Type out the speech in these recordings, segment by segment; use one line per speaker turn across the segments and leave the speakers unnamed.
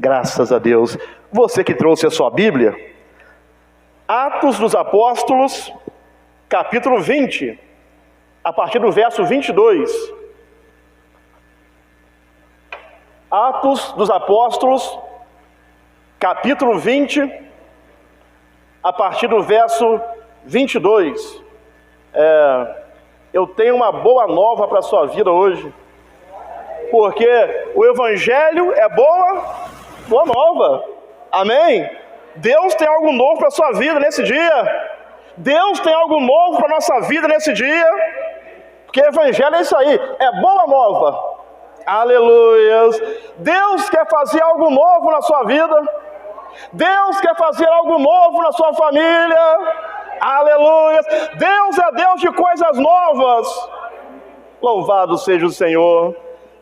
Graças a Deus. Você que trouxe a sua Bíblia, Atos dos Apóstolos, capítulo 20, a partir do verso 22. Atos dos Apóstolos, capítulo 20, a partir do verso 22. Eu tenho uma boa nova para a sua vida hoje, porque o Evangelho é boa nova, amém? Deus tem algo novo para a sua vida nesse dia, Deus tem algo novo para a nossa vida nesse dia, porque o Evangelho é isso aí, é boa nova, aleluias. Deus quer fazer algo novo na sua vida, Deus quer fazer algo novo na sua família, aleluia. Deus é Deus de coisas novas, louvado seja o Senhor.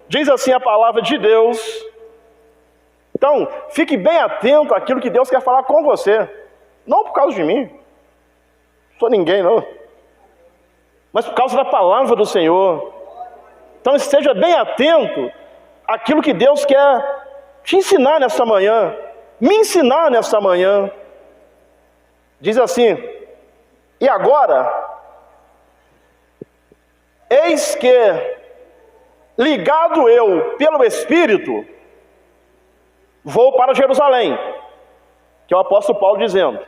Diz assim a palavra de Deus. Então, fique bem atento àquilo que Deus quer falar com você, não por causa de mim, não sou ninguém não, mas por causa da palavra do Senhor. Então esteja bem atento àquilo que Deus quer te ensinar nessa manhã, me ensinar nessa manhã. Diz assim: e agora, eis que, ligado eu pelo Espírito, vou para Jerusalém, que é o apóstolo Paulo dizendo,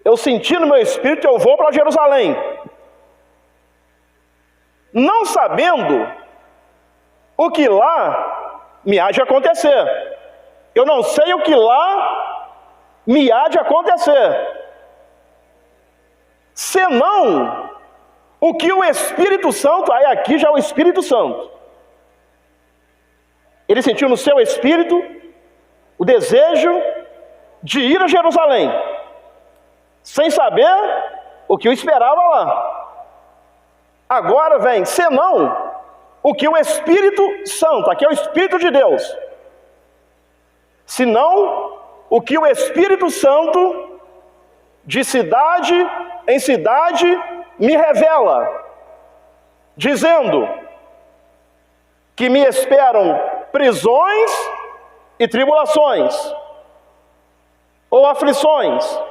eu senti no meu espírito que eu vou para Jerusalém, não sabendo o que lá me há de acontecer. Eu não sei o que lá me há de acontecer, senão o que o Espírito Santo, aí aqui já é o Espírito Santo, ele sentiu no seu espírito o desejo de ir a Jerusalém, sem saber o que o esperava lá. Agora vem, senão o que o Espírito Santo, aqui é o Espírito de Deus, senão o que o Espírito Santo de cidade em cidade me revela, dizendo que me esperam prisões e tribulações, ou aflições.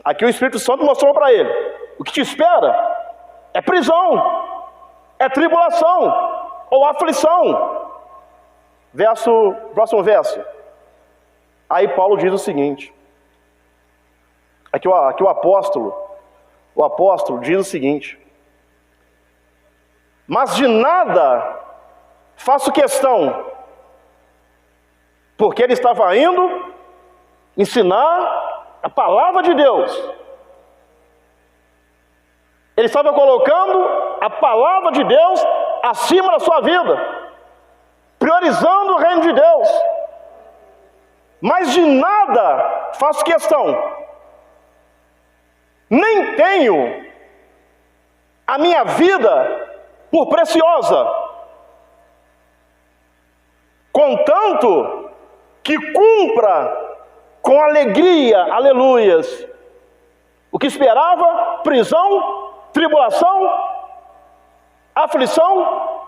Aqui o Espírito Santo mostrou para ele, o que te espera é prisão, é tribulação, ou aflição. Próximo verso. Aí Paulo diz o seguinte, aqui o apóstolo diz o seguinte: mas de nada faço questão, porque ele estava indo ensinar a palavra de Deus, ele estava colocando a palavra de Deus acima da sua vida, priorizando o reino de Deus. Mas de nada faço questão, nem tenho a minha vida por preciosa, contanto que cumpra com alegria, aleluias, o que esperava: prisão, tribulação, aflição.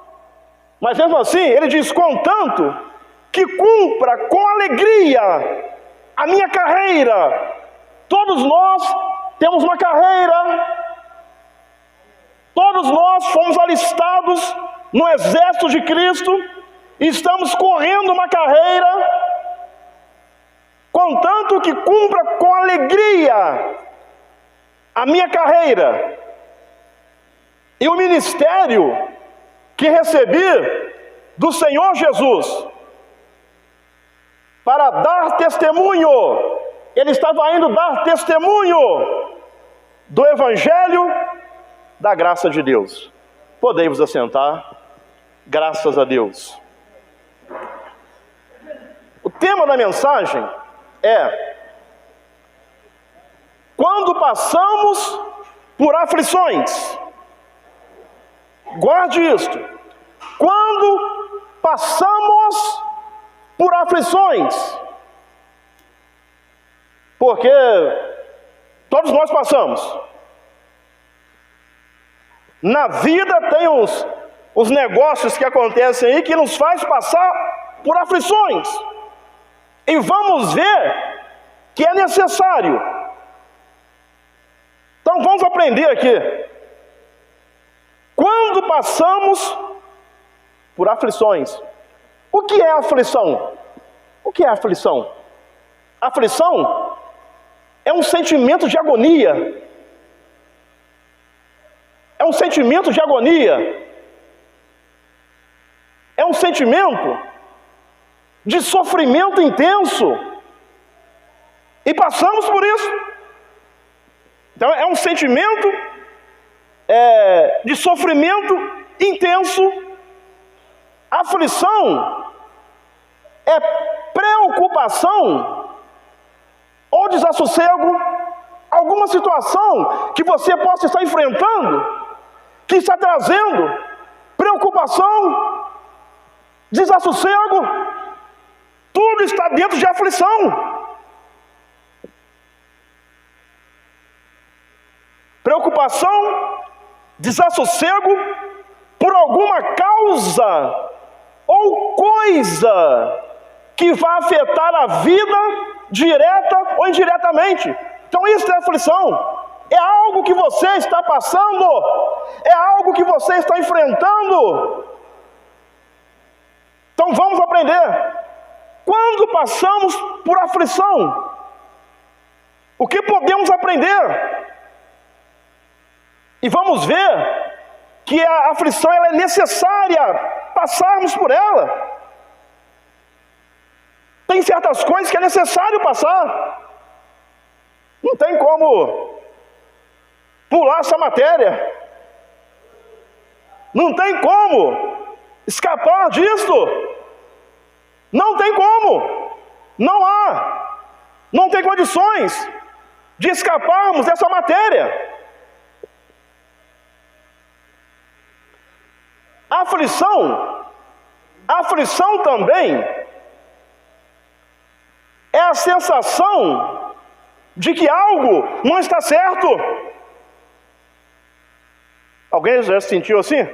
Mas mesmo assim, ele diz: contanto que cumpra com alegria a minha carreira. Todos nós temos uma carreira, todos nós fomos alistados no exército de Cristo e estamos correndo uma carreira, contanto que cumpra com alegria a minha carreira e o ministério que recebi do Senhor Jesus, para dar testemunho. Ele estava indo dar testemunho do Evangelho da graça de Deus. Podem vos assentar, graças a Deus. O tema da mensagem é: quando passamos por aflições. Guarde isto: quando passamos por aflições, porque todos nós passamos. Na vida tem uns negócios que acontecem aí que nos faz passar por aflições. E vamos ver que é necessário. Então vamos aprender aqui. Quando passamos por aflições, o que é aflição? O que é aflição? Aflição é um sentimento de agonia. É um sentimento de agonia. É um sentimento de sofrimento intenso. E passamos por isso. Então é um sentimento de sofrimento intenso. Aflição é preocupação ou desassossego, alguma situação que você possa estar enfrentando, que está trazendo preocupação, desassossego, tudo está dentro de aflição. Preocupação, desassossego por alguma causa ou coisa que vai afetar a vida direta ou indiretamente. Então isso é aflição. É algo que você está passando, é algo que você está enfrentando. Então vamos aprender. Quando passamos por aflição, o que podemos aprender? E vamos ver que a aflição ela é necessária, passarmos por ela. Tem certas coisas que é necessário passar. Não tem como pular essa matéria. Não tem como escapar disso. Não tem como. Não há. Não tem condições de escaparmos dessa matéria. Aflição também é a sensação de que algo não está certo. Alguém já se sentiu assim?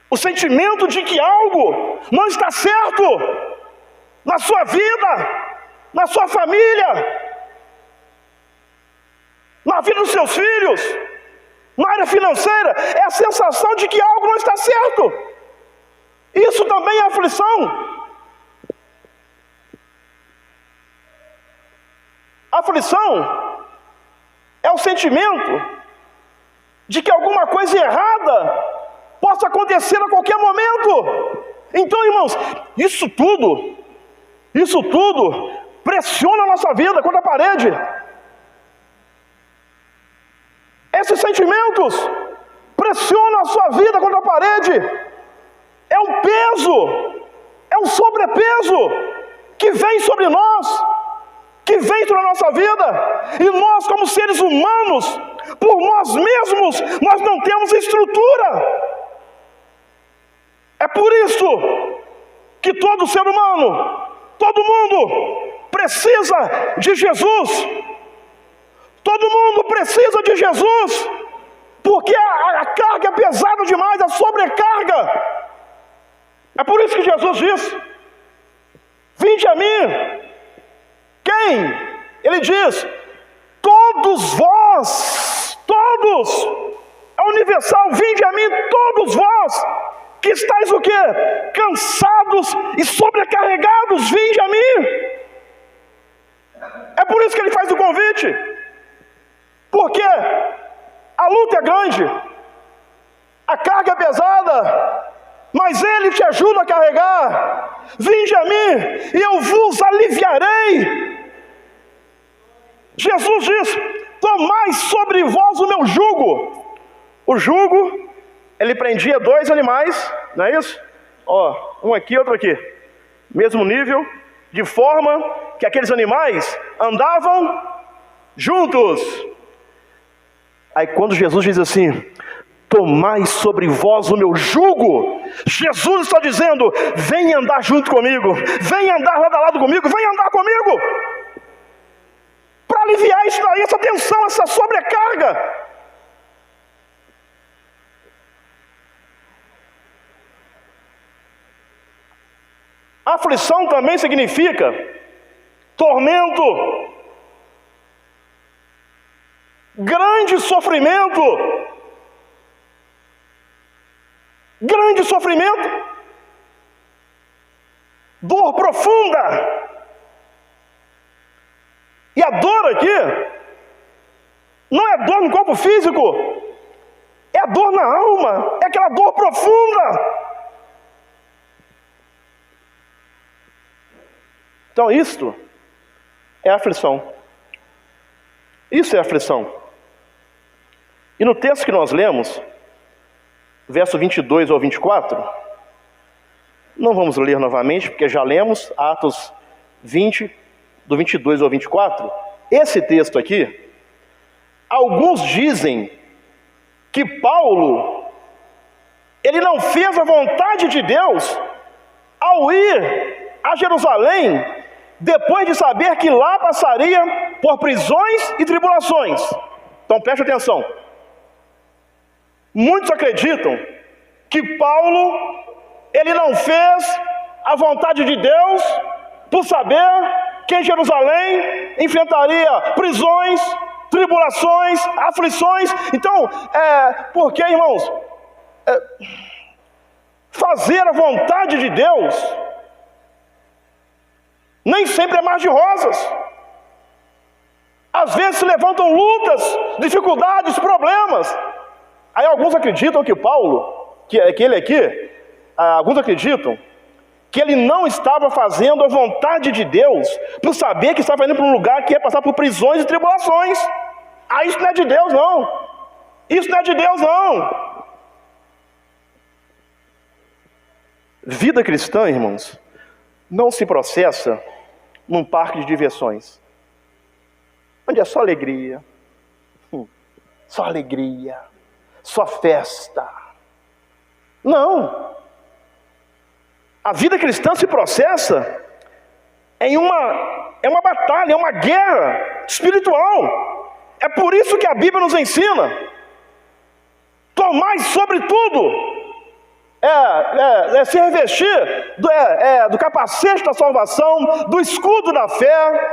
O sentimento de que algo não está certo na sua vida, na sua família, na vida dos seus filhos, na área financeira, é a sensação de que algo não está certo. Isso também é aflição. Aflição é o sentimento de que alguma coisa errada possa acontecer a qualquer momento. Então, irmãos, isso tudo pressiona a nossa vida contra a parede. Esses sentimentos pressionam a sua vida contra a parede. É um peso, é um sobrepeso que vem sobre nós, que vem sobre a nossa vida. E nós, como seres humanos, por nós mesmos, nós não temos estrutura. É por isso que todo ser humano, todo mundo precisa de Jesus. Todo mundo precisa de Jesus, porque a carga é pesada demais, a sobrecarga. É por isso que Jesus disse: vinde a mim. Quem? Ele diz: todos vós, todos, é universal, vinde a mim todos vós, que estáis o quê? Cansados e sobrecarregados, vinde a mim. É por isso que ele faz o convite. Porque a luta é grande, a carga é pesada, mas Ele te ajuda a carregar. Vinde a mim e eu vos aliviarei. Jesus diz: tomai sobre vós o meu jugo. O jugo, ele prendia 2 animais, não é isso? Ó, um aqui, outro aqui, mesmo nível, de forma que aqueles animais andavam juntos. Aí quando Jesus diz assim: tomai sobre vós o meu jugo, Jesus está dizendo: vem andar junto comigo, vem andar lado a lado comigo, vem andar comigo, para aliviar isso daí, essa tensão, essa sobrecarga. aflição também significa tormento, grande sofrimento, dor profunda. E a dor aqui não é dor no corpo físico, é a dor na alma, é aquela dor profunda. Então isto é aflição. Isso é aflição. E no texto que nós lemos, verso 22 ao 24, não vamos ler novamente, porque já lemos Atos 20, do 22 ao 24. Esse texto aqui, alguns dizem que Paulo, ele não fez a vontade de Deus ao ir a Jerusalém, depois de saber que lá passaria por prisões e tribulações. Então preste atenção. Muitos acreditam que Paulo, ele não fez a vontade de Deus por saber que em Jerusalém enfrentaria prisões, tribulações, aflições. Então, porque, irmãos, fazer a vontade de Deus nem sempre é mar de rosas. Às vezes se levantam lutas, dificuldades, problemas. Aí alguns acreditam que Paulo, que ele aqui, alguns acreditam que ele não estava fazendo a vontade de Deus por saber que estava indo para um lugar que ia passar por prisões e tribulações. Isso não é de Deus, não. Isso não é de Deus, não. Vida cristã, irmãos, não se processa num parque de diversões, onde é só alegria, só festa. Não. A vida cristã se processa em uma batalha, é uma guerra espiritual. É por isso que a Bíblia nos ensina: tomai sobretudo, se revestir do capacete da salvação, do escudo da fé,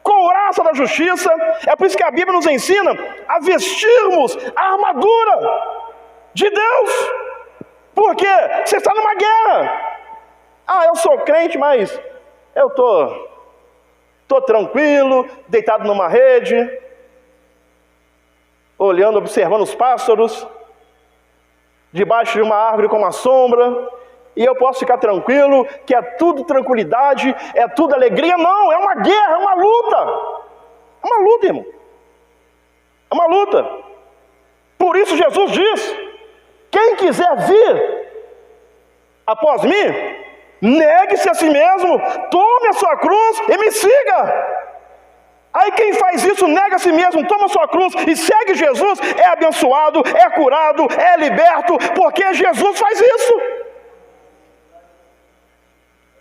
couraça da justiça. É por isso que a Bíblia nos ensina a vestirmos a armadura de Deus, porque você está numa guerra. Eu sou crente, mas eu estou tranquilo, deitado numa rede, olhando, observando os pássaros, debaixo de uma árvore com uma sombra, e eu posso ficar tranquilo, que é tudo tranquilidade, é tudo alegria. Não, é uma guerra, é uma luta. É uma luta, irmão. É uma luta. Por isso Jesus diz: quem quiser vir após mim, negue-se a si mesmo, tome a sua cruz e me siga. Aí quem faz isso, nega a si mesmo, toma a sua cruz e segue Jesus, é abençoado, é curado, é liberto, porque Jesus faz isso.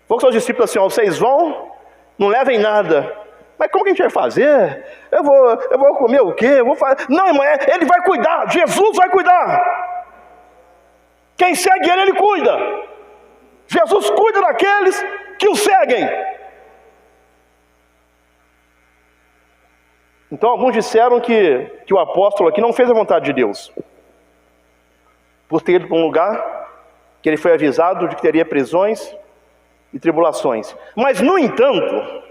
Falou com seus discípulos assim: vocês vão, não levem nada. Mas como que a gente vai fazer? Eu vou comer o quê? Eu vou fazer... Não, irmão, ele vai cuidar, Jesus vai cuidar. Quem segue ele cuida. Jesus cuida daqueles que o seguem. Então alguns disseram que o apóstolo aqui não fez a vontade de Deus, por ter ido para um lugar que ele foi avisado de que teria prisões e tribulações. Mas, no entanto,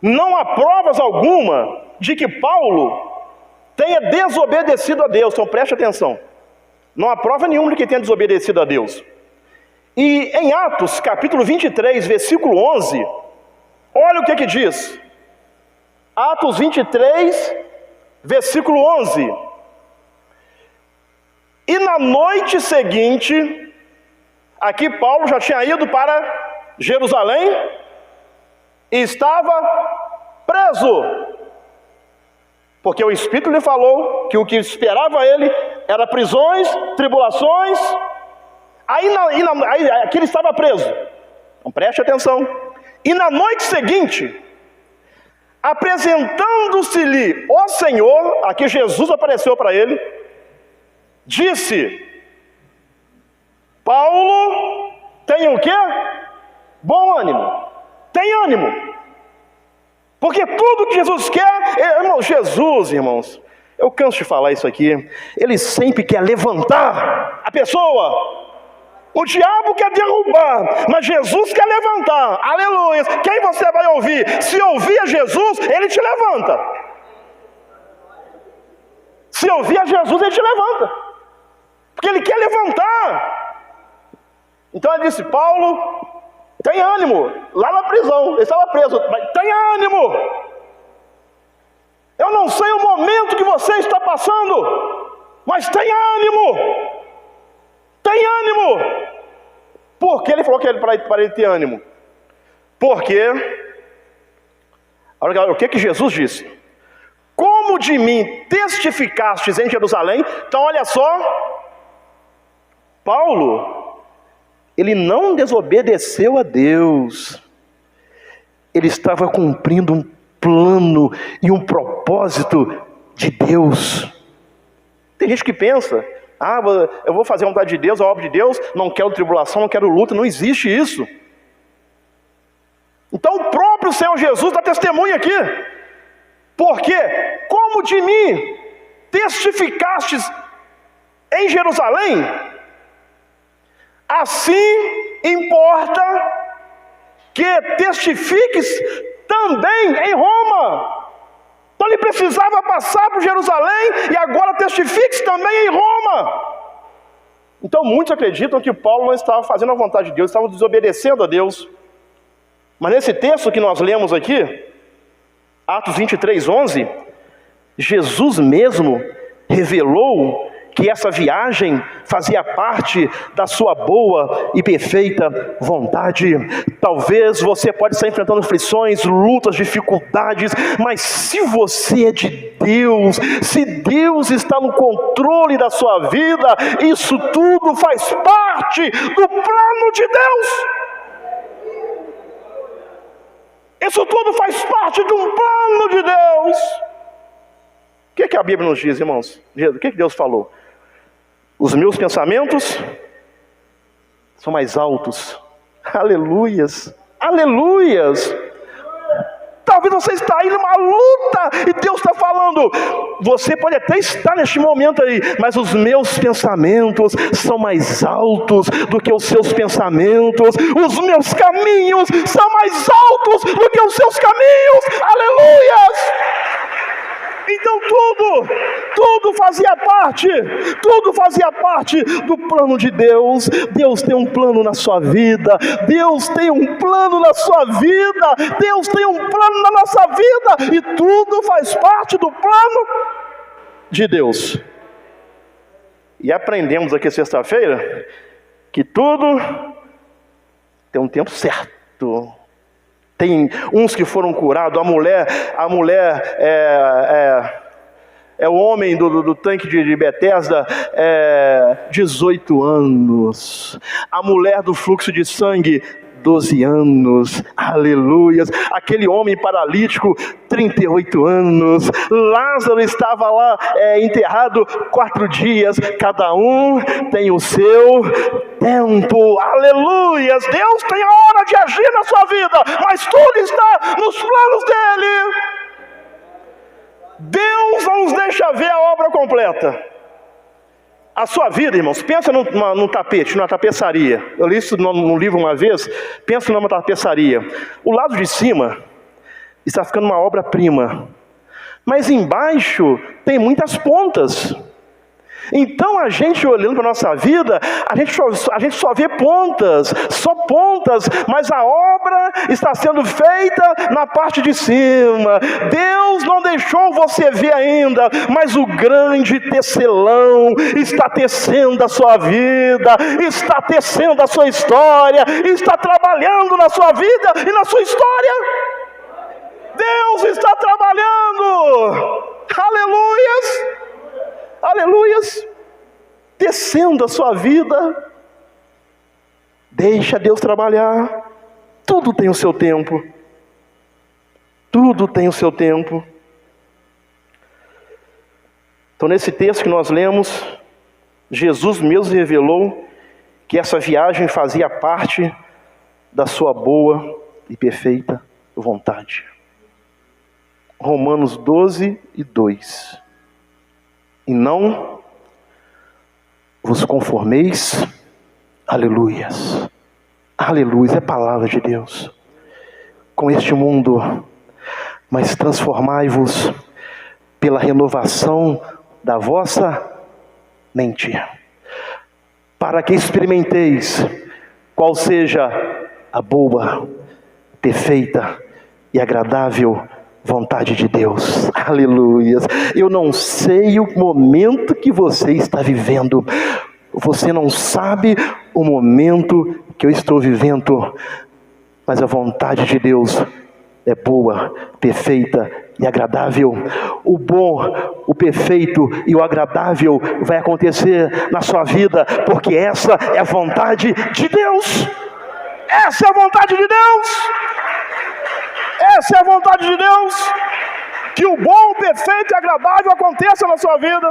não há provas alguma de que Paulo tenha desobedecido a Deus. Então preste atenção. Não há prova nenhuma de que tenha desobedecido a Deus. E em Atos, capítulo 23, versículo 11, olha o que diz. Atos 23, versículo 11. E na noite seguinte, aqui Paulo já tinha ido para Jerusalém e estava preso, porque o Espírito lhe falou que o que esperava ele era prisões, tribulações. Aí aqui ele estava preso. Então preste atenção. E na noite seguinte, apresentando-se-lhe o Senhor, aqui Jesus apareceu para ele, disse: Paulo tem o quê? Bom ânimo, tem ânimo. Porque tudo que Jesus quer, irmãos, eu canso de falar isso aqui, ele sempre quer levantar a pessoa. O diabo quer derrubar, mas Jesus quer levantar. Aleluia. Quem você vai ouvir? Se ouvir a Jesus, ele te levanta. Se ouvir a Jesus, ele te levanta. Porque ele quer levantar. Então ele disse: Paulo, tem ânimo. Lá na prisão, ele estava preso, mas tem ânimo. Eu não sei o momento que você está passando, mas tem ânimo. Tem ânimo. Por que ele falou que para ele ter ânimo? Porque, o que Jesus disse? Como de mim testificastes em Jerusalém. Então olha só, Paulo, ele não desobedeceu a Deus. Ele estava cumprindo um plano e um propósito de Deus. Tem gente que pensa: eu vou fazer a vontade de Deus, a obra de Deus, não quero tribulação, não quero luta. Não existe isso. Então o próprio Senhor Jesus dá testemunho aqui. Porque, como de mim testificastes em Jerusalém, assim importa que testifiques também em Roma. Então ele precisava passar por Jerusalém e agora testifique também em Roma. Então muitos acreditam que Paulo não estava fazendo a vontade de Deus, estava desobedecendo a Deus. Mas nesse texto que nós lemos aqui, Atos 23:11, Jesus mesmo revelou que essa viagem fazia parte da sua boa e perfeita vontade. Talvez você pode estar enfrentando aflições, lutas, dificuldades, mas se você é de Deus, se Deus está no controle da sua vida, isso tudo faz parte do plano de Deus. Isso tudo faz parte de um plano de Deus. O que a Bíblia nos diz, irmãos? O que Deus falou? Os meus pensamentos são mais altos. Aleluias, aleluias. Talvez você está aí numa luta e Deus está falando: você pode até estar neste momento aí, mas os meus pensamentos são mais altos do que os seus pensamentos. Os meus caminhos são mais altos do que os seus caminhos. Aleluias. Então tudo fazia parte do plano de Deus. Deus tem um plano na sua vida. Deus tem um plano na sua vida. Deus tem um plano na nossa vida. E tudo faz parte do plano de Deus. E aprendemos aqui sexta-feira que tudo tem um tempo certo. Tem uns que foram curados. A mulher é o homem do tanque de Betesda, 18 anos. A mulher do fluxo de sangue, 12 anos, aleluias. Aquele homem paralítico, 38 anos. Lázaro estava lá enterrado 4 dias. Cada um tem o seu tempo, aleluias. Deus tem a hora de agir na sua vida, mas tudo está nos planos dele. Deus não nos deixa ver a obra completa. A sua vida, irmãos, pensa num tapete, numa tapeçaria. Eu li isso no livro uma vez. Pensa numa tapeçaria. O lado de cima está ficando uma obra-prima, mas embaixo tem muitas pontas. Então a gente olhando para a nossa vida, a gente só vê pontas, mas a obra está sendo feita na parte de cima. Deus não deixou você ver ainda, mas o grande tecelão está tecendo a sua vida, está tecendo a sua história, está trabalhando na sua vida e na sua história. Deus está trabalhando, aleluias. Aleluias, tecendo a sua vida. Deixa Deus trabalhar. Tudo tem o seu tempo. Tudo tem o seu tempo. Então nesse texto que nós lemos, Jesus mesmo revelou que essa viagem fazia parte da sua boa e perfeita vontade. Romanos 12:2. E não vos conformeis, aleluias, aleluia, é a palavra de Deus, com este mundo, mas transformai-vos pela renovação da vossa mente, para que experimenteis qual seja a boa, perfeita e agradável vontade de Deus. Aleluias. Eu não sei o momento que você está vivendo. Você não sabe o momento que eu estou vivendo. Mas a vontade de Deus é boa, perfeita e agradável. O bom, o perfeito e o agradável vai acontecer na sua vida, porque essa é a vontade de Deus. Essa é a vontade de Deus. Essa é a vontade de Deus. Que o bom, o perfeito e agradável aconteça na sua vida.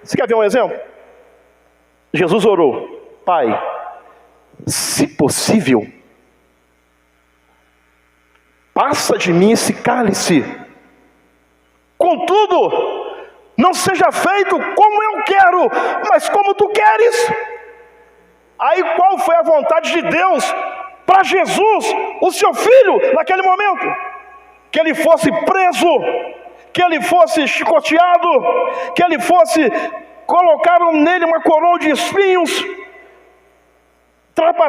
Você quer ver um exemplo? Jesus orou: Pai, se possível, passa de mim esse cálice. Contudo, não seja feito como eu quero, mas como tu queres. Aí qual foi a vontade de Deus para Jesus, o seu filho, naquele momento? Que ele fosse preso, que ele fosse chicoteado, que ele fosse, colocaram nele uma coroa de espinhos,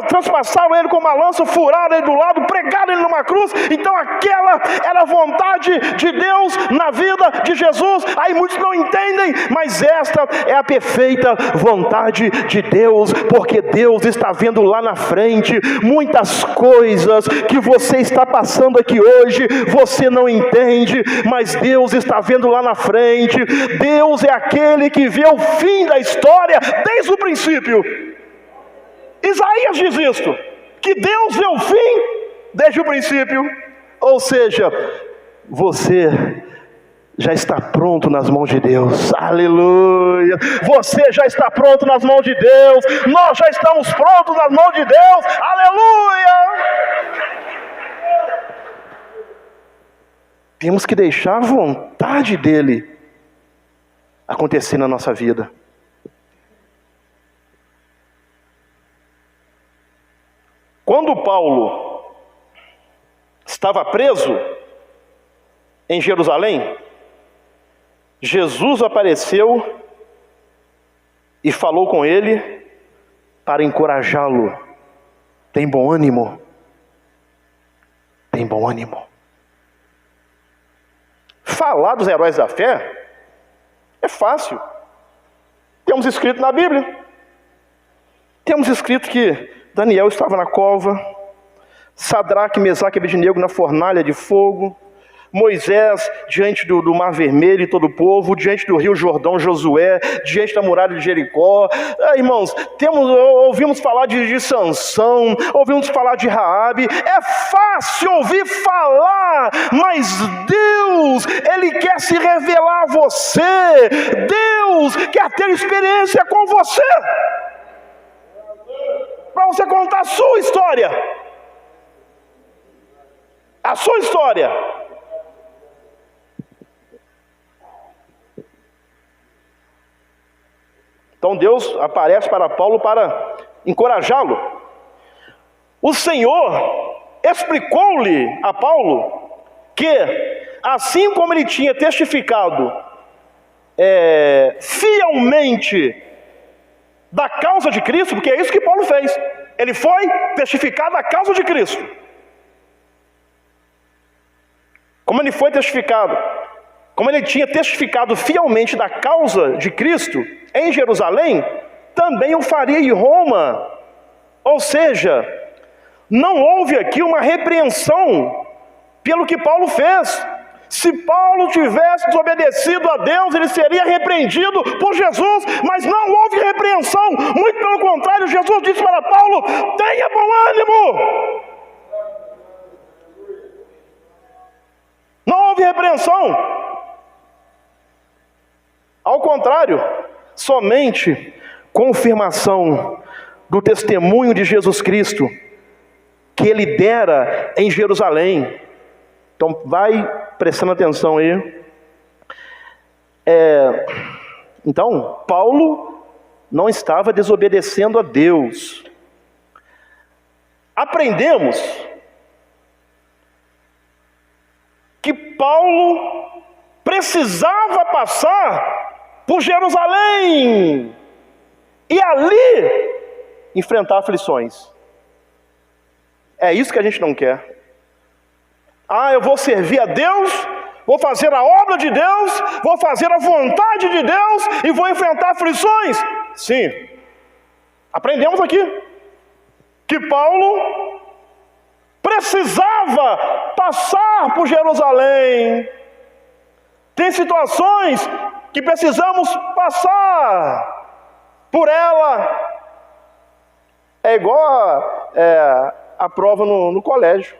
transpassaram ele com uma lança, furaram ele do lado, pregaram ele numa cruz. Então aquela era a vontade de Deus na vida de Jesus. Aí muitos não entendem, mas esta é a perfeita vontade de Deus, porque Deus está vendo lá na frente muitas coisas que você está passando aqui hoje, você não entende, mas Deus está vendo lá na frente. Deus é aquele que vê o fim da história desde o princípio. Isaías diz isto, que Deus vê o fim desde o princípio. Ou seja, você já está pronto nas mãos de Deus. Aleluia. Você já está pronto nas mãos de Deus. Nós já estamos prontos nas mãos de Deus. Aleluia. Temos que deixar a vontade dele acontecer na nossa vida. Quando Paulo estava preso em Jerusalém, Jesus apareceu e falou com ele para encorajá-lo. Tem bom ânimo? Tem bom ânimo. Falar dos heróis da fé é fácil. Temos escrito na Bíblia. Temos escrito que Daniel estava na cova, Sadraque, Mesaque e Abednego na fornalha de fogo, Moisés diante do Mar Vermelho e todo o povo, diante do Rio Jordão, Josué, diante da muralha de Jericó. Irmãos, ouvimos falar de Sansão, ouvimos falar de Raabe. É fácil ouvir falar, mas Deus, Ele quer se revelar a você. Deus quer ter experiência com você, para você contar a sua história. A sua história. Então Deus aparece para Paulo para encorajá-lo. O Senhor explicou-lhe a Paulo que, assim como ele tinha testificado fielmente da causa de Cristo, porque é isso que Paulo fez. Ele foi testificar da causa de Cristo. Como ele foi testificado, como ele tinha testificado fielmente da causa de Cristo em Jerusalém, também o faria em Roma. Ou seja, não houve aqui uma repreensão pelo que Paulo fez. Se Paulo tivesse desobedecido a Deus, ele seria repreendido por Jesus, mas não houve repreensão. Muito pelo contrário, Jesus disse para Paulo: tenha bom ânimo. Não houve repreensão. Ao contrário, somente confirmação do testemunho de Jesus Cristo que ele dera em Jerusalém. Então vai prestando atenção aí. Então, Paulo não estava desobedecendo a Deus. Aprendemos que Paulo precisava passar por Jerusalém e ali enfrentar aflições. É isso que a gente não quer. Eu vou servir a Deus, vou fazer a obra de Deus, vou fazer a vontade de Deus e vou enfrentar aflições. Sim, aprendemos aqui que Paulo precisava passar por Jerusalém. Tem situações que precisamos passar por ela. É igual a prova no colégio.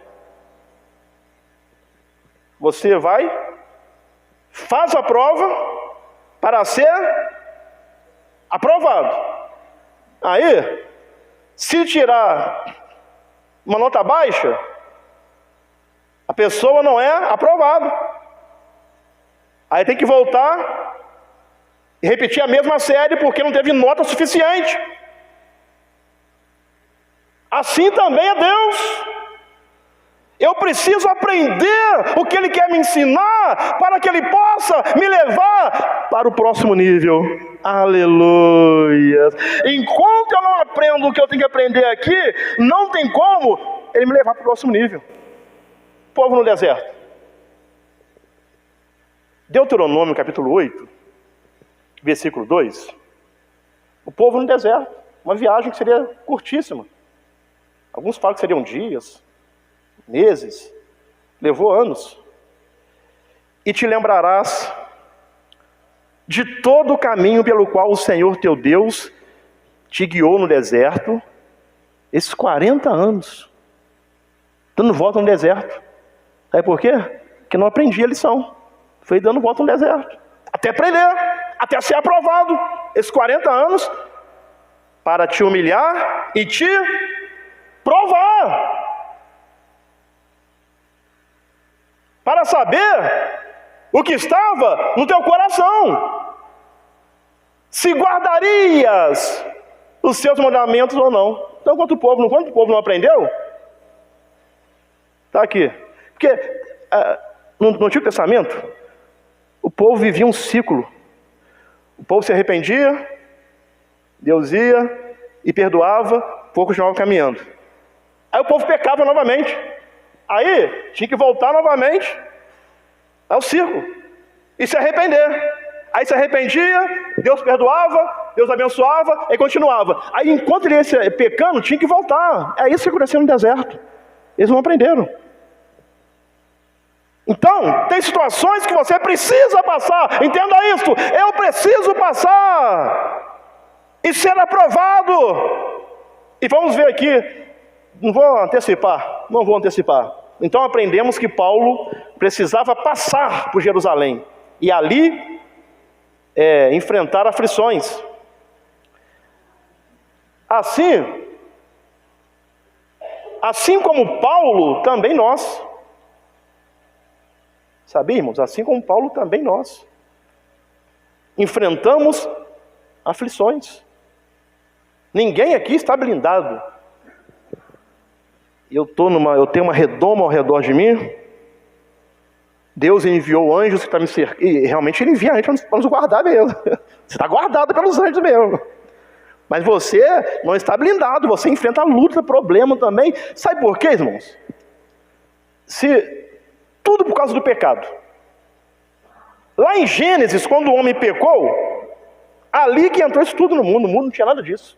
Você vai, faz a prova para ser aprovado. Aí, se tirar uma nota baixa, a pessoa não é aprovada. Aí tem que voltar e repetir a mesma série porque não teve nota suficiente. Assim também é Deus. Eu preciso aprender o que Ele quer me ensinar para que Ele possa me levar para o próximo nível. Aleluia. Enquanto eu não aprendo o que eu tenho que aprender aqui, não tem como Ele me levar para o próximo nível. Povo no deserto. Deuteronômio capítulo 8, versículo 2. O povo no deserto. Uma viagem que seria curtíssima. Alguns falam que seriam dias, meses, levou anos. E te lembrarás de todo o caminho pelo qual o Senhor teu Deus te guiou no deserto, esses 40 anos, dando volta no deserto. Sabe por quê? Porque não aprendi a lição. Foi dando volta no deserto, até aprender, até ser aprovado, esses 40 anos, para te humilhar e te provar, para saber o que estava no teu coração, se guardarias os seus mandamentos ou não. Então, quanto o povo não aprendeu, está aqui. Porque no Antigo Testamento, o povo vivia um ciclo. O povo se arrependia, Deus ia e perdoava, pouco continuava caminhando. Aí o povo pecava novamente. Aí tinha que voltar novamente ao círculo e se arrepender. Aí se arrependia, Deus perdoava, Deus abençoava e continuava. Aí enquanto ele ia pecando, tinha que voltar. É isso que aconteceu no deserto. Eles não aprenderam. Então, tem situações que você precisa passar. Entenda isso. Eu preciso passar e ser aprovado. E vamos ver aqui. Não vou antecipar. Então aprendemos que Paulo precisava passar por Jerusalém e ali enfrentar aflições. Assim como Paulo, também nós. Sabia, irmãos? Assim como Paulo, também nós enfrentamos aflições. Ninguém aqui está blindado. Eu tenho uma redoma ao redor de mim. Deus enviou anjos que estão me cercando. E realmente Ele envia anjos para nos guardar mesmo. Você está guardado pelos anjos mesmo. Mas você não está blindado. Você enfrenta luta, problema também. Sabe por quê, irmãos? Tudo por causa do pecado. Lá em Gênesis, quando o homem pecou, ali que entrou isso tudo no mundo. O mundo não tinha nada disso.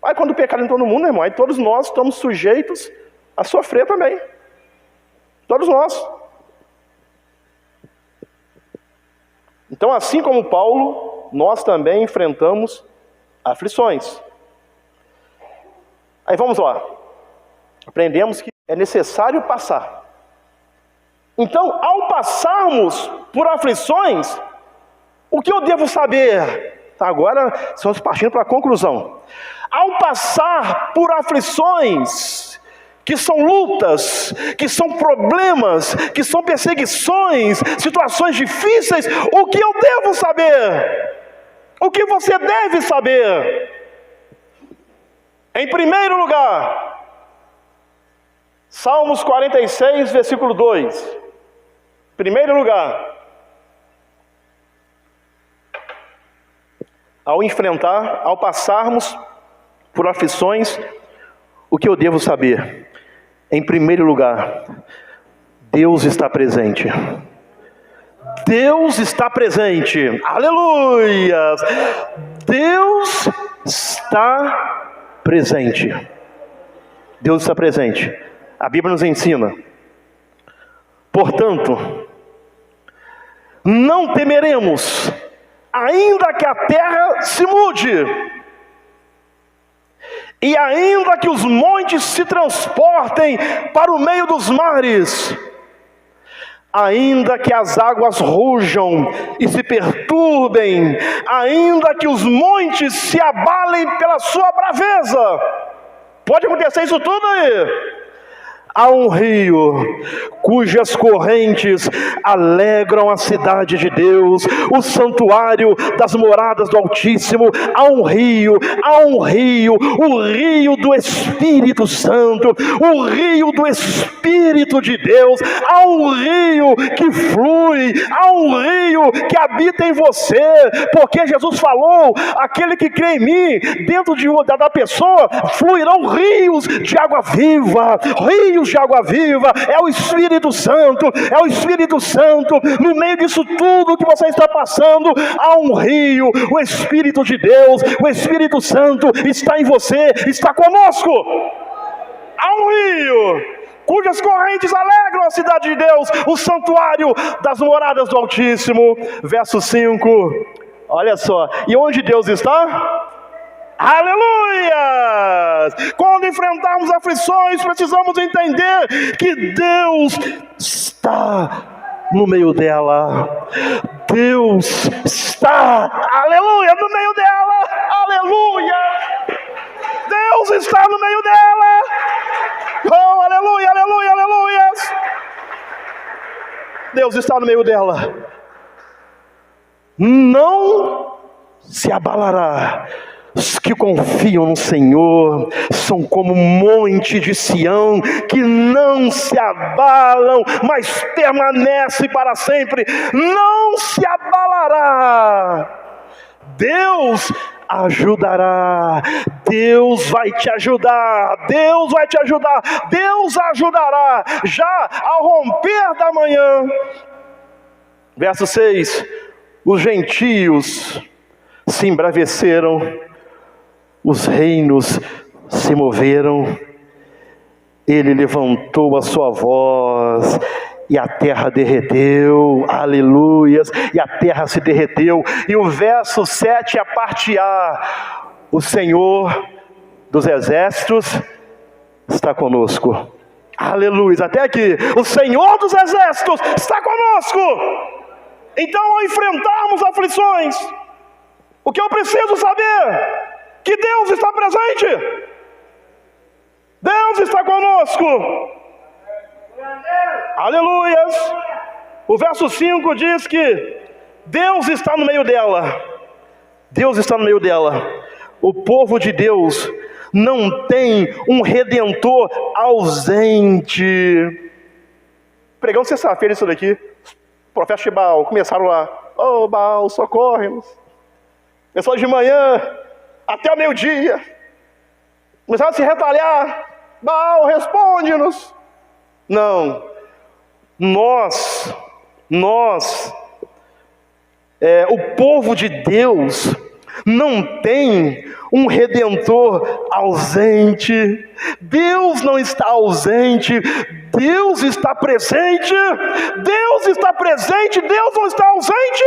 Aí quando o pecado entrou no mundo, irmão, aí todos nós estamos sujeitos a sofrer também. Todos nós. Então, assim como Paulo, nós também enfrentamos aflições. Aí vamos lá. Aprendemos que é necessário passar. Então, ao passarmos por aflições, o que eu devo saber? Agora estamos partindo para a conclusão. Ao passar por aflições, que são lutas, que são problemas, que são perseguições, situações difíceis, o que eu devo saber? O que você deve saber? Em primeiro lugar, Salmos 46, versículo 2. Em primeiro lugar, ao passarmos por aflições, o que eu devo saber? Em primeiro lugar, Deus está presente. Deus está presente. Aleluia! Deus está presente. Deus está presente. A Bíblia nos ensina. Portanto, não temeremos, ainda que a terra se mude, e ainda que os montes se transportem para o meio dos mares, ainda que as águas rujam e se perturbem, ainda que os montes se abalem pela sua braveza. Pode acontecer isso tudo aí. Há um rio cujas correntes alegram a cidade de Deus, o santuário das moradas do Altíssimo. Há um rio, o rio do Espírito Santo, o rio do Espírito de Deus. Há um rio que flui, há um rio que habita em você, porque Jesus falou: aquele que crê em mim, dentro da pessoa fluirão rios de água viva, rios de água viva. É o Espírito Santo, é o Espírito Santo. No meio disso tudo que você está passando, há um rio, o Espírito de Deus, o Espírito Santo está em você, está conosco. Há um rio cujas correntes alegram a cidade de Deus, o santuário das moradas do Altíssimo. Verso 5, olha só, e onde Deus está? Aleluia! Quando enfrentarmos aflições, precisamos entender que Deus está no meio dela. Deus está, aleluia, no meio dela. Aleluia! Deus está no meio dela. Oh, aleluia, aleluia, aleluia! Deus está no meio dela. Não se abalará. Os que confiam no Senhor são como um monte de Sião, que não se abalam, mas permanece para sempre. Não se abalará. Deus ajudará. Deus vai te ajudar. Deus vai te ajudar. Deus ajudará já ao romper da manhã. Verso 6. Os gentios se embraveceram, os reinos se moveram. Ele levantou a sua voz e a terra derreteu. Aleluias! E a terra se derreteu. E o verso 7, a parte A: o Senhor dos exércitos está conosco. Aleluia! Até aqui, o Senhor dos exércitos está conosco. Então, ao enfrentarmos aflições, o que eu preciso saber? Que Deus está presente. Deus está conosco. Aleluias. O verso 5 diz que Deus está no meio dela. Deus está no meio dela. O povo de Deus não tem um redentor ausente. Pregando sexta-feira isso daqui. Profetas de Baal começaram lá: oh Baal, socorre-nos. Pessoal de manhã até o meio-dia começaram a se retalhar: Baal, responde-nos. Não, o povo de Deus não tem um redentor ausente. Deus não está ausente, Deus está presente. Deus está presente, Deus não está ausente.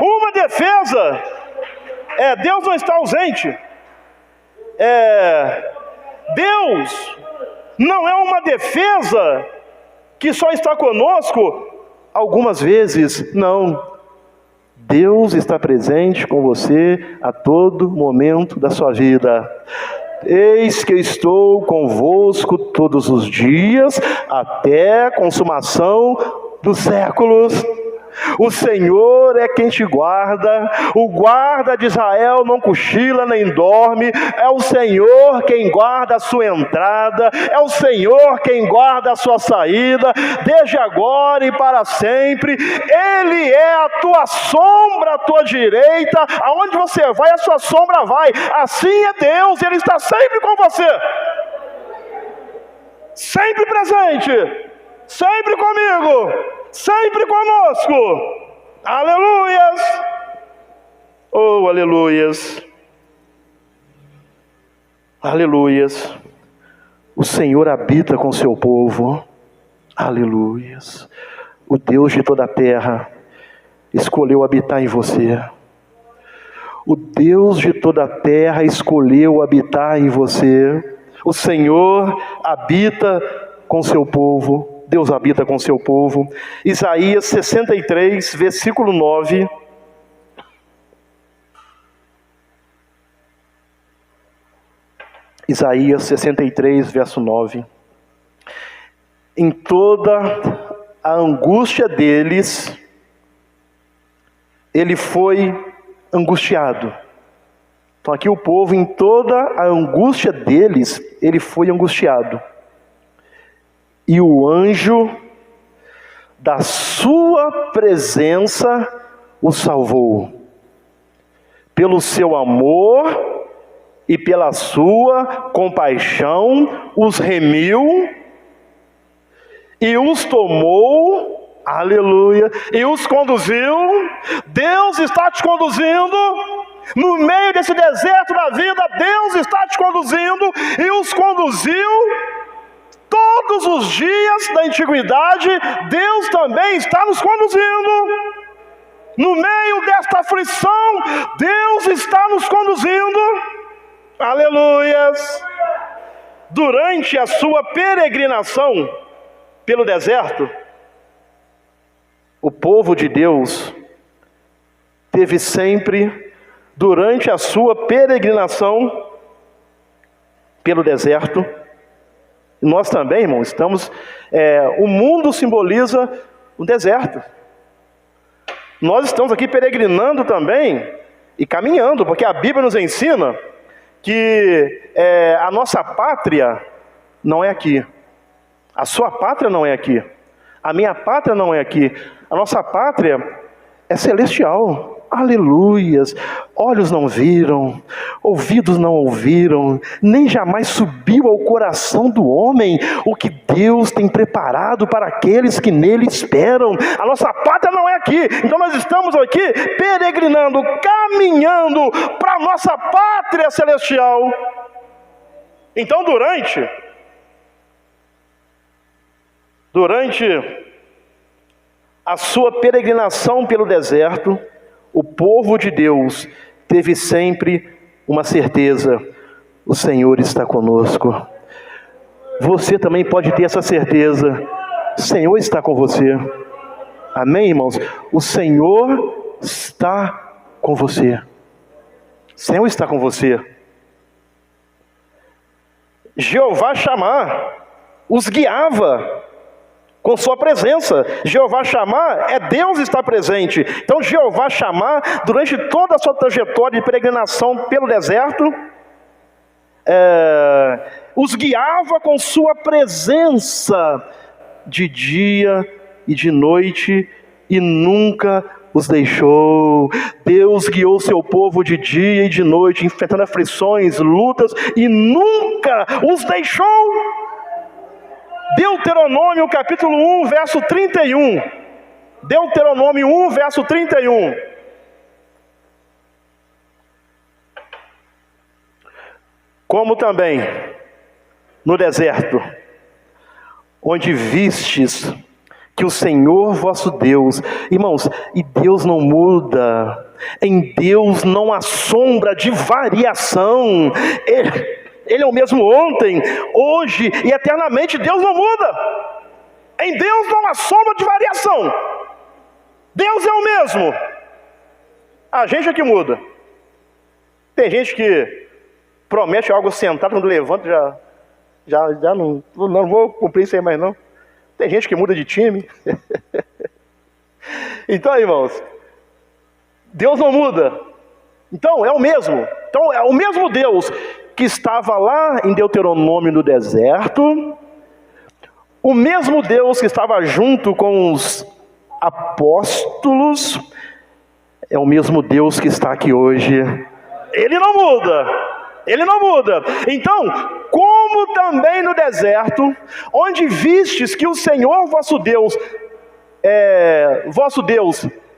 Uma defesa Deus não está ausente. Deus não é uma defesa que só está conosco algumas vezes. Não. Deus está presente com você a todo momento da sua vida. Eis que eu estou convosco todos os dias, até a consumação dos séculos. O Senhor é quem te guarda, o guarda de Israel não cochila nem dorme, é o Senhor quem guarda a sua entrada, é o Senhor quem guarda a sua saída, desde agora e para sempre. Ele é a tua sombra à tua direita, aonde você vai, a sua sombra vai. Assim é Deus, Ele está sempre com você, sempre presente, sempre comigo, sempre conosco. Aleluias! Oh, aleluias! Aleluias! O Senhor habita com seu povo. Aleluias! O Deus de toda a terra escolheu habitar em você. O Deus de toda a terra escolheu habitar em você. O Senhor habita com seu povo. Deus habita com seu povo. Isaías 63, versículo 9. Isaías 63, verso 9. Em toda a angústia deles, ele foi angustiado. Então aqui o povo, em toda a angústia deles, ele foi angustiado. E o anjo da sua presença o salvou. Pelo seu amor e pela sua compaixão os remiu e os tomou, aleluia, e os conduziu. Deus está te conduzindo. No meio desse deserto da vida, Deus está te conduzindo e os conduziu. Todos os dias da antiguidade, Deus também está nos conduzindo. No meio desta aflição, Deus está nos conduzindo. Aleluias! Durante a sua peregrinação pelo deserto, o povo de Deus teve sempre, durante a sua peregrinação pelo deserto, nós também, irmãos, estamos, o mundo simboliza o deserto. Nós estamos aqui peregrinando também e caminhando, porque a Bíblia nos ensina que a nossa pátria não é aqui. A sua pátria não é aqui. A minha pátria não é aqui. A nossa pátria é celestial. Aleluias! Olhos não viram, ouvidos não ouviram, nem jamais subiu ao coração do homem o que Deus tem preparado para aqueles que nele esperam. A nossa pátria não é aqui. Então nós estamos aqui peregrinando, caminhando para a nossa pátria celestial. Então durante a sua peregrinação pelo deserto, o povo de Deus teve sempre uma certeza: o Senhor está conosco. Você também pode ter essa certeza: o Senhor está com você. Amém, irmãos? O Senhor está com você. O Senhor está com você. Jeová Shammah os guiava com sua presença. Jeová Shammah é Deus está presente. Então Jeová Shammah, durante toda a sua trajetória de peregrinação pelo deserto, os guiava com sua presença de dia e de noite e nunca os deixou. Deus guiou seu povo de dia e de noite, enfrentando aflições, lutas, e nunca os deixou. Deuteronômio capítulo 1, verso 31. Deuteronômio 1, verso 31. Como também no deserto, onde vistes que o Senhor vosso Deus, irmãos, e Deus não muda, em Deus não há sombra de variação. Ele é o mesmo ontem, hoje e eternamente. Deus não muda. Em Deus não há sombra de variação. Deus é o mesmo. A gente é que muda. Tem gente que promete algo sentado, quando levanta já não vou cumprir isso aí mais não. Tem gente que muda de time. Então, irmãos, Deus não muda. Então, é o mesmo. Então, é o mesmo Deus que estava lá em Deuteronômio no deserto, o mesmo Deus que estava junto com os apóstolos, é o mesmo Deus que está aqui hoje. Ele não muda. Ele não muda. Então, como também no deserto, onde vistes que o Senhor vosso Deus,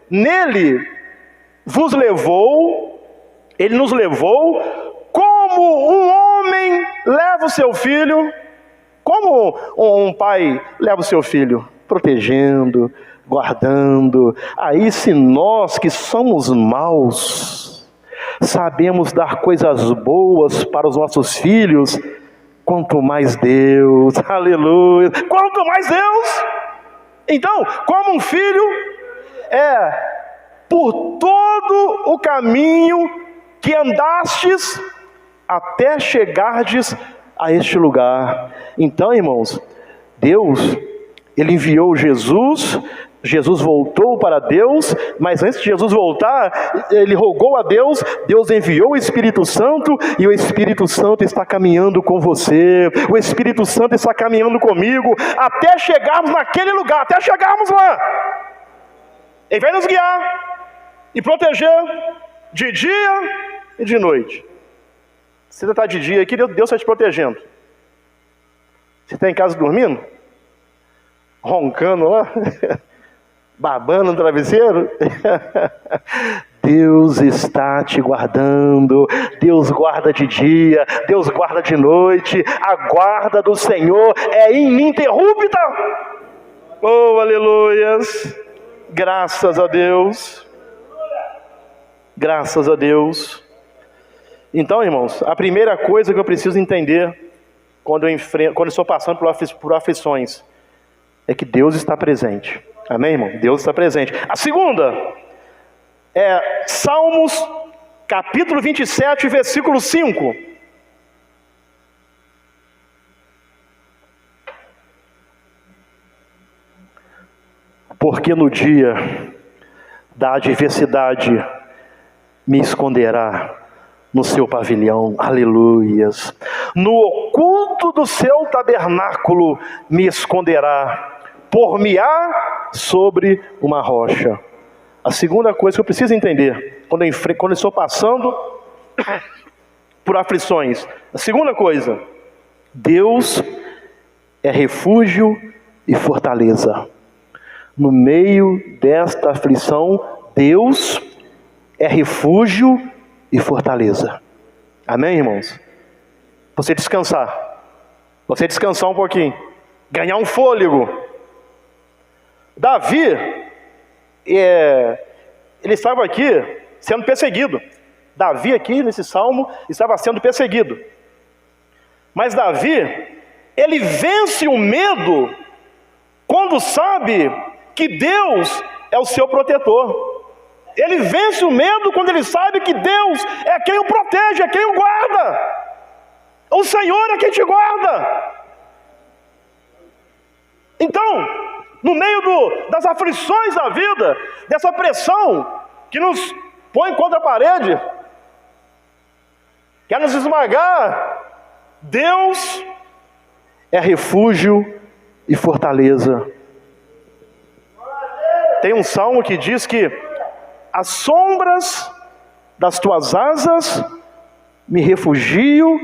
nele vos levou, ele nos levou, como um homem leva o seu filho, como um pai leva o seu filho, protegendo, guardando. Aí, se nós que somos maus, sabemos dar coisas boas para os nossos filhos, quanto mais Deus, aleluia, quanto mais Deus. Então, como um filho, por todo o caminho que andastes, até chegardes a este lugar. Então, irmãos, Deus, Ele enviou Jesus voltou para Deus, mas antes de Jesus voltar, Ele rogou a Deus, Deus enviou o Espírito Santo, e o Espírito Santo está caminhando com você, o Espírito Santo está caminhando comigo, até chegarmos naquele lugar, até chegarmos lá. Ele vai nos guiar e proteger de dia e de noite. Se você está de dia aqui, Deus está te protegendo. Você está em casa dormindo? Roncando lá? Babando no travesseiro? Deus está te guardando. Deus guarda de dia, Deus guarda de noite. A guarda do Senhor é ininterrupta. Oh, aleluias. Graças a Deus. Graças a Deus. Então, irmãos, a primeira coisa que eu preciso entender quando eu estou passando por aflições é que Deus está presente. Amém, irmão? Deus está presente. A segunda é Salmos capítulo 27, versículo 5. Porque no dia da adversidade me esconderá no seu pavilhão, aleluias. No oculto do seu tabernáculo me esconderá, por-me-á sobre uma rocha. A segunda coisa que eu preciso entender, quando eu estou passando por aflições, a segunda coisa, Deus é refúgio e fortaleza. No meio desta aflição, Deus é refúgio e fortaleza. Amém, irmãos? Você descansar um pouquinho, ganhar um fôlego. Davi, ele estava aqui sendo perseguido. Davi aqui nesse salmo estava sendo perseguido. Mas Davi, ele vence o medo quando sabe que Deus é o seu protetor. Ele vence o medo quando ele sabe que Deus é quem o protege, é quem o guarda. O Senhor é quem te guarda. Então, no meio das aflições da vida, dessa pressão que nos põe contra a parede, quer nos esmagar, Deus é refúgio e fortaleza. Tem um salmo que diz que as sombras das tuas asas me refugio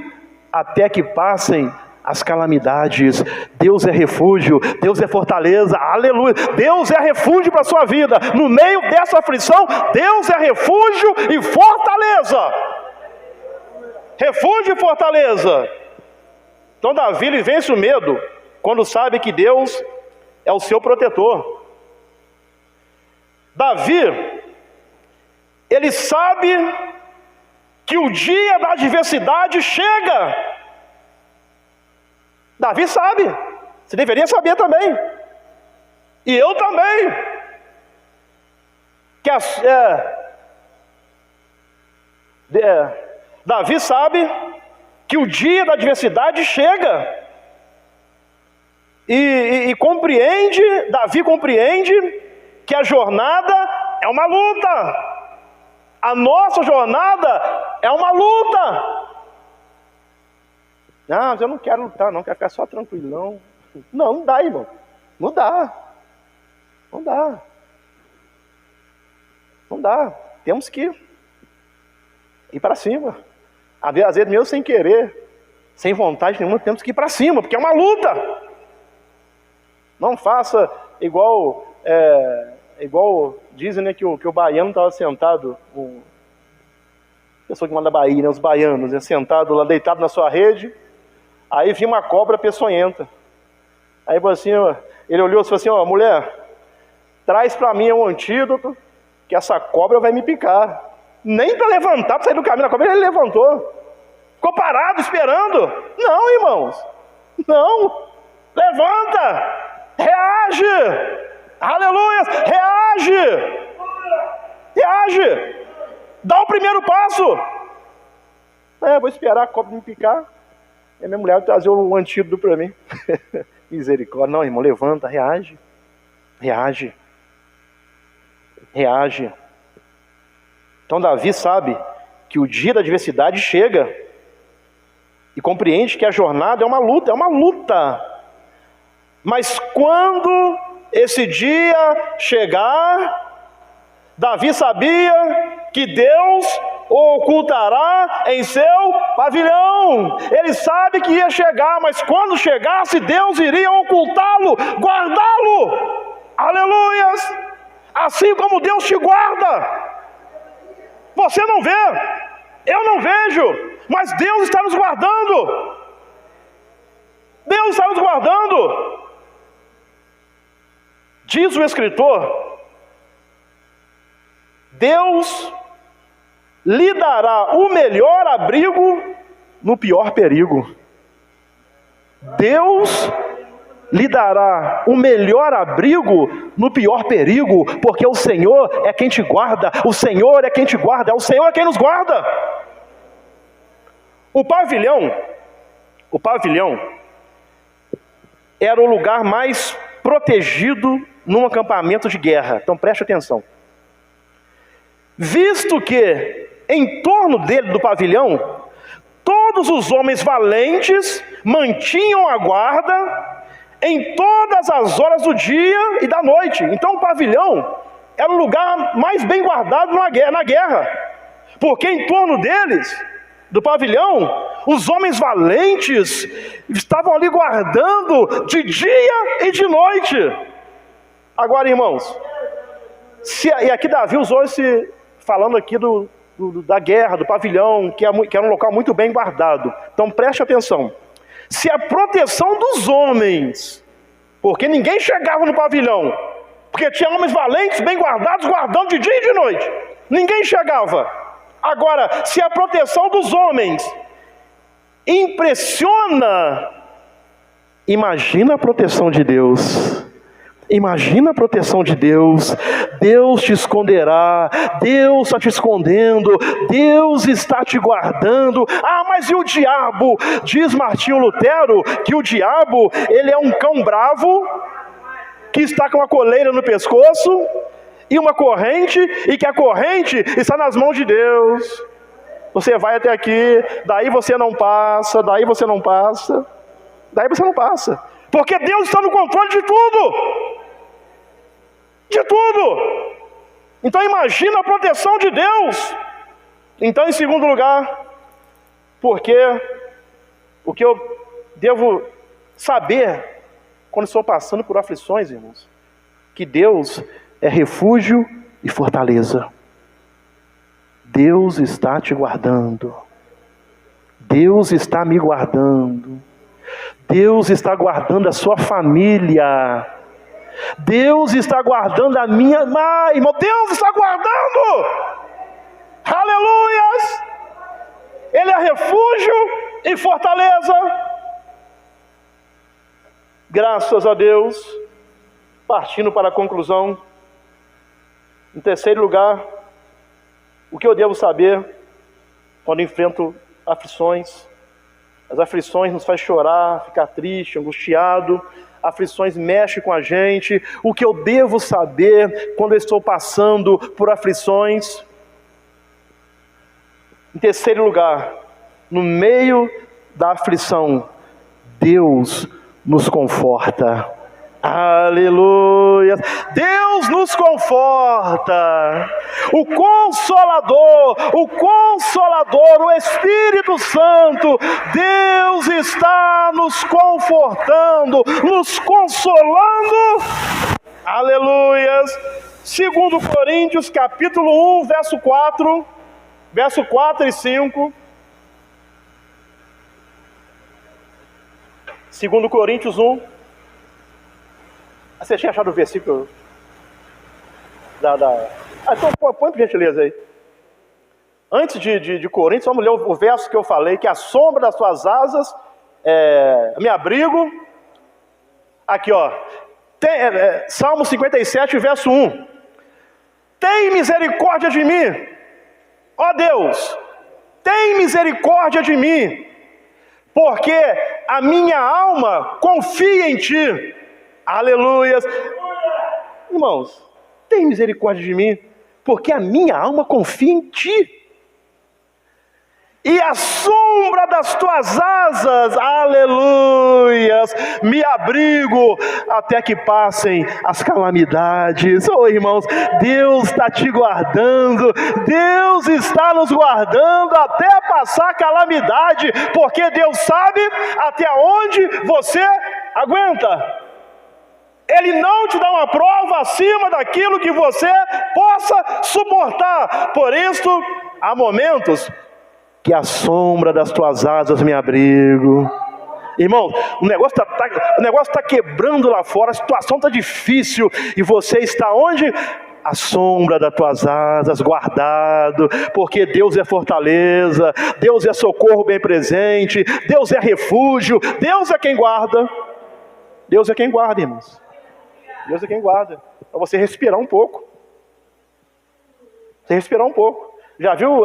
até que passem as calamidades. Deus é refúgio, Deus é fortaleza, aleluia. Deus é refúgio para a sua vida. No meio dessa aflição, Deus é refúgio e fortaleza. Refúgio e fortaleza. Então Davi, ele vence o medo quando sabe que Deus é o seu protetor. Davi, ele sabe que o dia da adversidade chega. Davi sabe, você deveria saber também, e eu também, Davi sabe que o dia da adversidade chega. Davi compreende que a jornada é uma luta. A nossa jornada é uma luta. Não, mas eu não quero lutar, não, quero ficar só tranquilão. Não dá, irmão. Não dá. Não dá. Não dá. Temos que ir para cima. Às vezes, mesmo sem querer, sem vontade nenhuma, temos que ir para cima, porque é uma luta. Não faça igual dizem, né, que o baiano estava sentado, a pessoa que manda da Bahia, né, os baianos, né, sentado lá, deitado na sua rede, aí vinha uma cobra peçonhenta. Aí assim, ele olhou e falou assim: ó, mulher, traz para mim um antídoto, que essa cobra vai me picar. Nem para levantar, para sair do caminho da cobra, ele levantou. Ficou parado, esperando. Não, irmãos. Não. Levanta. Reage. Aleluia. Reage. Reage. Dá o primeiro passo. Vou esperar a cobra me picar. E minha mulher vai trazer um antídoto para mim. Misericórdia. Não, irmão, levanta, reage. Reage. Reage. Então Davi sabe que o dia da adversidade chega e compreende que a jornada é uma luta. Mas quando esse dia chegar, Davi sabia que Deus o ocultará em seu pavilhão. Ele sabe que ia chegar, mas quando chegasse, Deus iria ocultá-lo, guardá-lo. Aleluias! Assim como Deus te guarda. Você não vê, eu não vejo, mas Deus está nos guardando. Deus está nos guardando. Diz o escritor: Deus lhe dará o melhor abrigo no pior perigo. Deus lhe dará o melhor abrigo no pior perigo, porque o Senhor é quem te guarda, o Senhor é quem te guarda, é o Senhor é quem nos guarda. O pavilhão era o lugar mais protegido num acampamento de guerra. Então preste atenção. Visto que em torno dele, do pavilhão, todos os homens valentes mantinham a guarda em todas as horas do dia e da noite. Então o pavilhão era o lugar mais bem guardado na guerra, porque em torno deles, do pavilhão, os homens valentes estavam ali guardando de dia e de noite. Agora, irmãos, e aqui Davi usou falando aqui da guerra, do pavilhão, que era um local muito bem guardado. Então preste atenção. Se a proteção dos homens, porque ninguém chegava no pavilhão, porque tinha homens valentes, bem guardados, guardando de dia e de noite, ninguém chegava. Agora, se a proteção dos homens impressiona, imagina a proteção de Deus. Imagina a proteção de Deus. Deus te esconderá, Deus está te escondendo, Deus está te guardando. Mas e o diabo? Diz Martinho Lutero que o diabo, ele é um cão bravo, que está com uma coleira no pescoço e uma corrente, e que a corrente está nas mãos de Deus. Você vai até aqui, daí você não passa, daí você não passa, daí você não passa, porque Deus está no controle de tudo. De tudo. Então imagina a proteção de Deus. Então, em segundo lugar, porque o que eu devo saber quando estou passando por aflições, irmãos, que Deus é refúgio e fortaleza. Deus está te guardando. Deus está me guardando. Deus está guardando a sua família. Deus está guardando a minha mãe, irmão. Deus está guardando. Aleluias. Ele é refúgio e fortaleza. Graças a Deus. Partindo para a conclusão. Em terceiro lugar, o que eu devo saber quando enfrento aflições. As aflições nos fazem chorar, ficar triste, angustiado. Aflições mexem com a gente. O que eu devo saber quando eu estou passando por aflições? Em terceiro lugar, no meio da aflição, Deus nos conforta. Aleluia! Deus nos conforta. O Consolador, o Espírito Santo, Deus está nos confortando, nos consolando. Aleluia! 2 Coríntios, capítulo 1, verso 4 e 5. 2 Coríntios 1. Você tinha achado o versículo então põe por gentileza aí. Antes de Coríntios, vamos ler o verso que eu falei, que a sombra das suas asas me abrigo. Aqui, ó. Salmo 57, verso 1. Tem misericórdia de mim, ó Deus, tem misericórdia de mim, porque a minha alma confia em Ti. Aleluias. Irmãos, tem misericórdia de mim, porque a minha alma confia em Ti. E a sombra das Tuas asas, aleluias, me abrigo até que passem as calamidades. Oh, irmãos, Deus está te guardando, Deus está nos guardando até passar a calamidade, porque Deus sabe até onde você aguenta. Ele não te dá uma prova acima daquilo que você possa suportar. Por isso, há momentos que a sombra das tuas asas me abrigo. Irmão, o negócio está quebrando lá fora, a situação está difícil, e você está onde? A sombra das tuas asas, guardado, porque Deus é fortaleza, Deus é socorro bem presente, Deus é refúgio, Deus é quem guarda. Deus é quem guarda, irmãos. Deus é quem guarda. Para você respirar um pouco. Você respirar um pouco. Já viu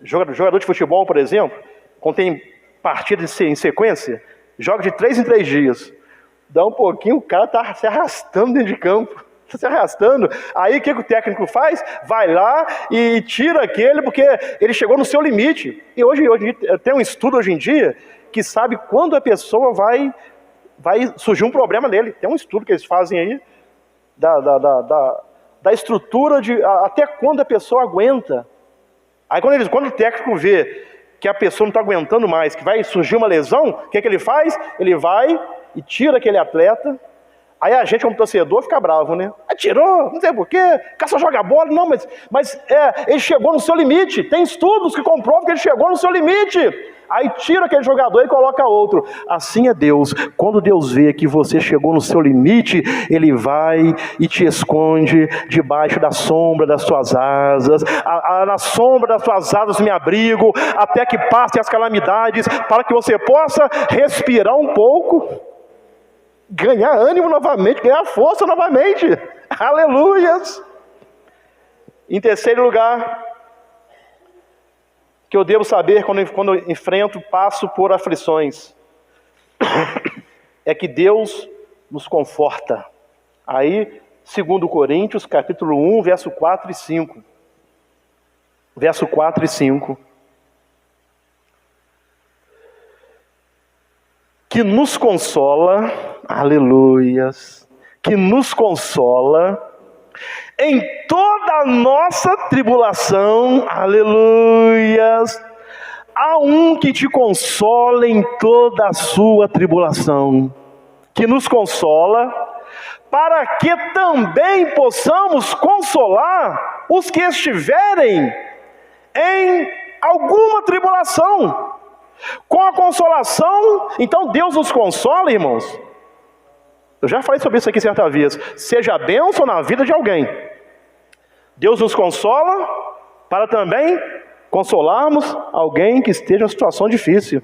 jogador de futebol, por exemplo, quando tem partida em sequência, joga de 3 em 3 dias. Dá um pouquinho, o cara está se arrastando dentro de campo. Está se arrastando. Aí o que o técnico faz? Vai lá e tira aquele, porque ele chegou no seu limite. E hoje tem um estudo hoje em dia que sabe quando a pessoa vai surgir um problema nele. Tem um estudo que eles fazem aí da estrutura de até quando a pessoa aguenta. Aí quando o técnico vê que a pessoa não está aguentando mais, que vai surgir uma lesão, o que ele faz? Ele vai e tira aquele atleta. Aí a gente, como torcedor, fica bravo, né? Tirou, não sei porquê, só joga bola. Não, mas ele chegou no seu limite. Tem estudos que comprovam que ele chegou no seu limite. Aí tira aquele jogador e coloca outro. Assim é Deus. Quando Deus vê que você chegou no seu limite, Ele vai e te esconde debaixo da sombra das suas asas. Na sombra das suas asas me abrigo, até que passem as calamidades, para que você possa respirar um pouco, ganhar ânimo novamente, ganhar força novamente. Aleluias. Em terceiro lugar, que eu devo saber quando eu enfrento, passo por aflições, é que Deus nos conforta. Aí, 2 Coríntios, capítulo 1, verso 4 e 5. Verso 4 e 5. Que nos consola, aleluias, que nos consola em toda a nossa tribulação, aleluias. Há um que te consola em toda a sua tribulação, que nos consola, para que também possamos consolar os que estiverem em alguma tribulação. Com a consolação, então Deus nos consola, irmãos. Eu já falei sobre isso aqui certa vez. Seja bênção na vida de alguém. Deus nos consola para também consolarmos alguém que esteja em uma situação difícil.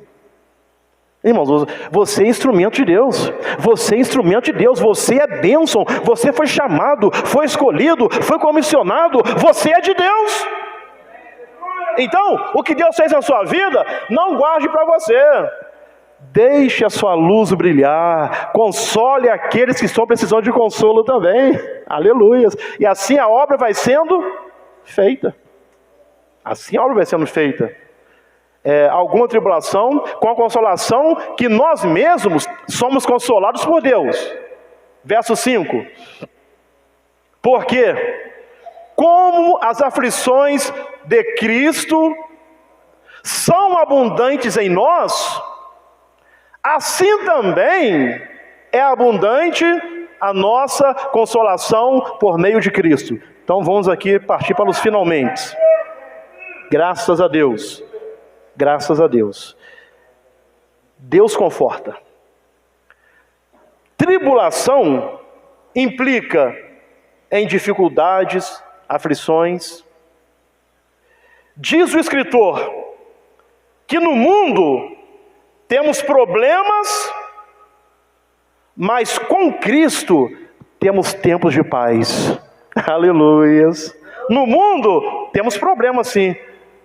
Irmãos, você é instrumento de Deus. Você é instrumento de Deus. Você é bênção. Você foi chamado, foi escolhido, foi comissionado. Você é de Deus. Então, o que Deus fez na sua vida, não guarde para você. Deixe a sua luz brilhar, console aqueles que estão precisando de consolo também. Aleluias. E assim a obra vai sendo feita. Assim a obra vai sendo feita. Alguma tribulação, com a consolação que nós mesmos somos consolados por Deus. Verso 5. Porque, como as aflições de Cristo são abundantes em nós, assim também é abundante a nossa consolação por meio de Cristo. Então vamos aqui partir para os finalmente. Graças a Deus. Graças a Deus. Deus conforta. Tribulação implica em dificuldades, aflições. Diz o escritor que no mundo temos problemas, mas com Cristo temos tempos de paz. Aleluias. No mundo temos problemas sim,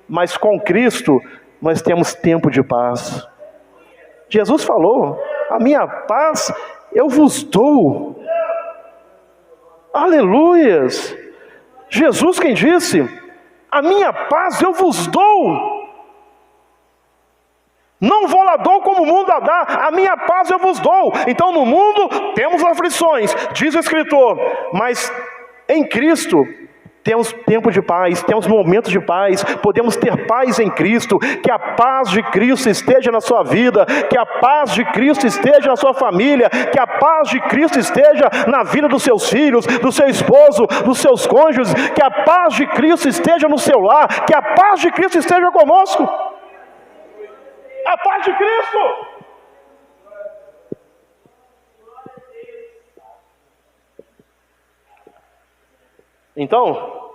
mas com Cristo nós temos tempo de paz. Jesus falou: a minha paz eu vos dou. Aleluias. Jesus quem disse: a minha paz eu vos dou. Não vou lá dou como o mundo a dá, a minha paz eu vos dou. Então no mundo temos aflições, diz o escritor, mas em Cristo temos tempo de paz, temos momentos de paz, podemos ter paz em Cristo. Que a paz de Cristo esteja na sua vida, que a paz de Cristo esteja na sua família, que a paz de Cristo esteja na vida dos seus filhos, do seu esposo, dos seus cônjuges, que a paz de Cristo esteja no seu lar, que a paz de Cristo esteja conosco. A paz de Cristo. Então,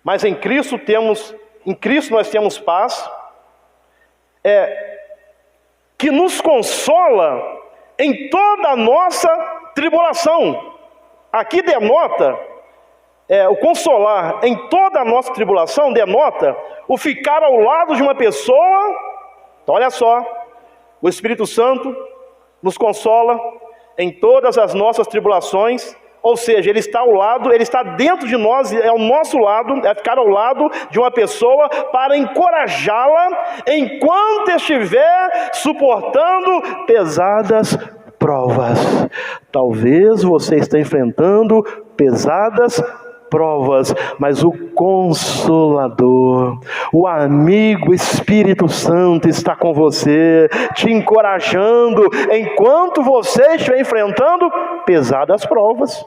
mas em Cristo nós temos paz, que nos consola em toda a nossa tribulação. Aqui denota, o consolar em toda a nossa tribulação denota o ficar ao lado de uma pessoa. Então, olha só, o Espírito Santo nos consola em todas as nossas tribulações. Ou seja, Ele está ao lado, Ele está dentro de nós, é ao nosso lado, é ficar ao lado de uma pessoa para encorajá-la enquanto estiver suportando pesadas provas. Talvez você esteja enfrentando pesadas provas, mas o Consolador, o amigo Espírito Santo está com você, te encorajando enquanto você estiver enfrentando pesadas provas.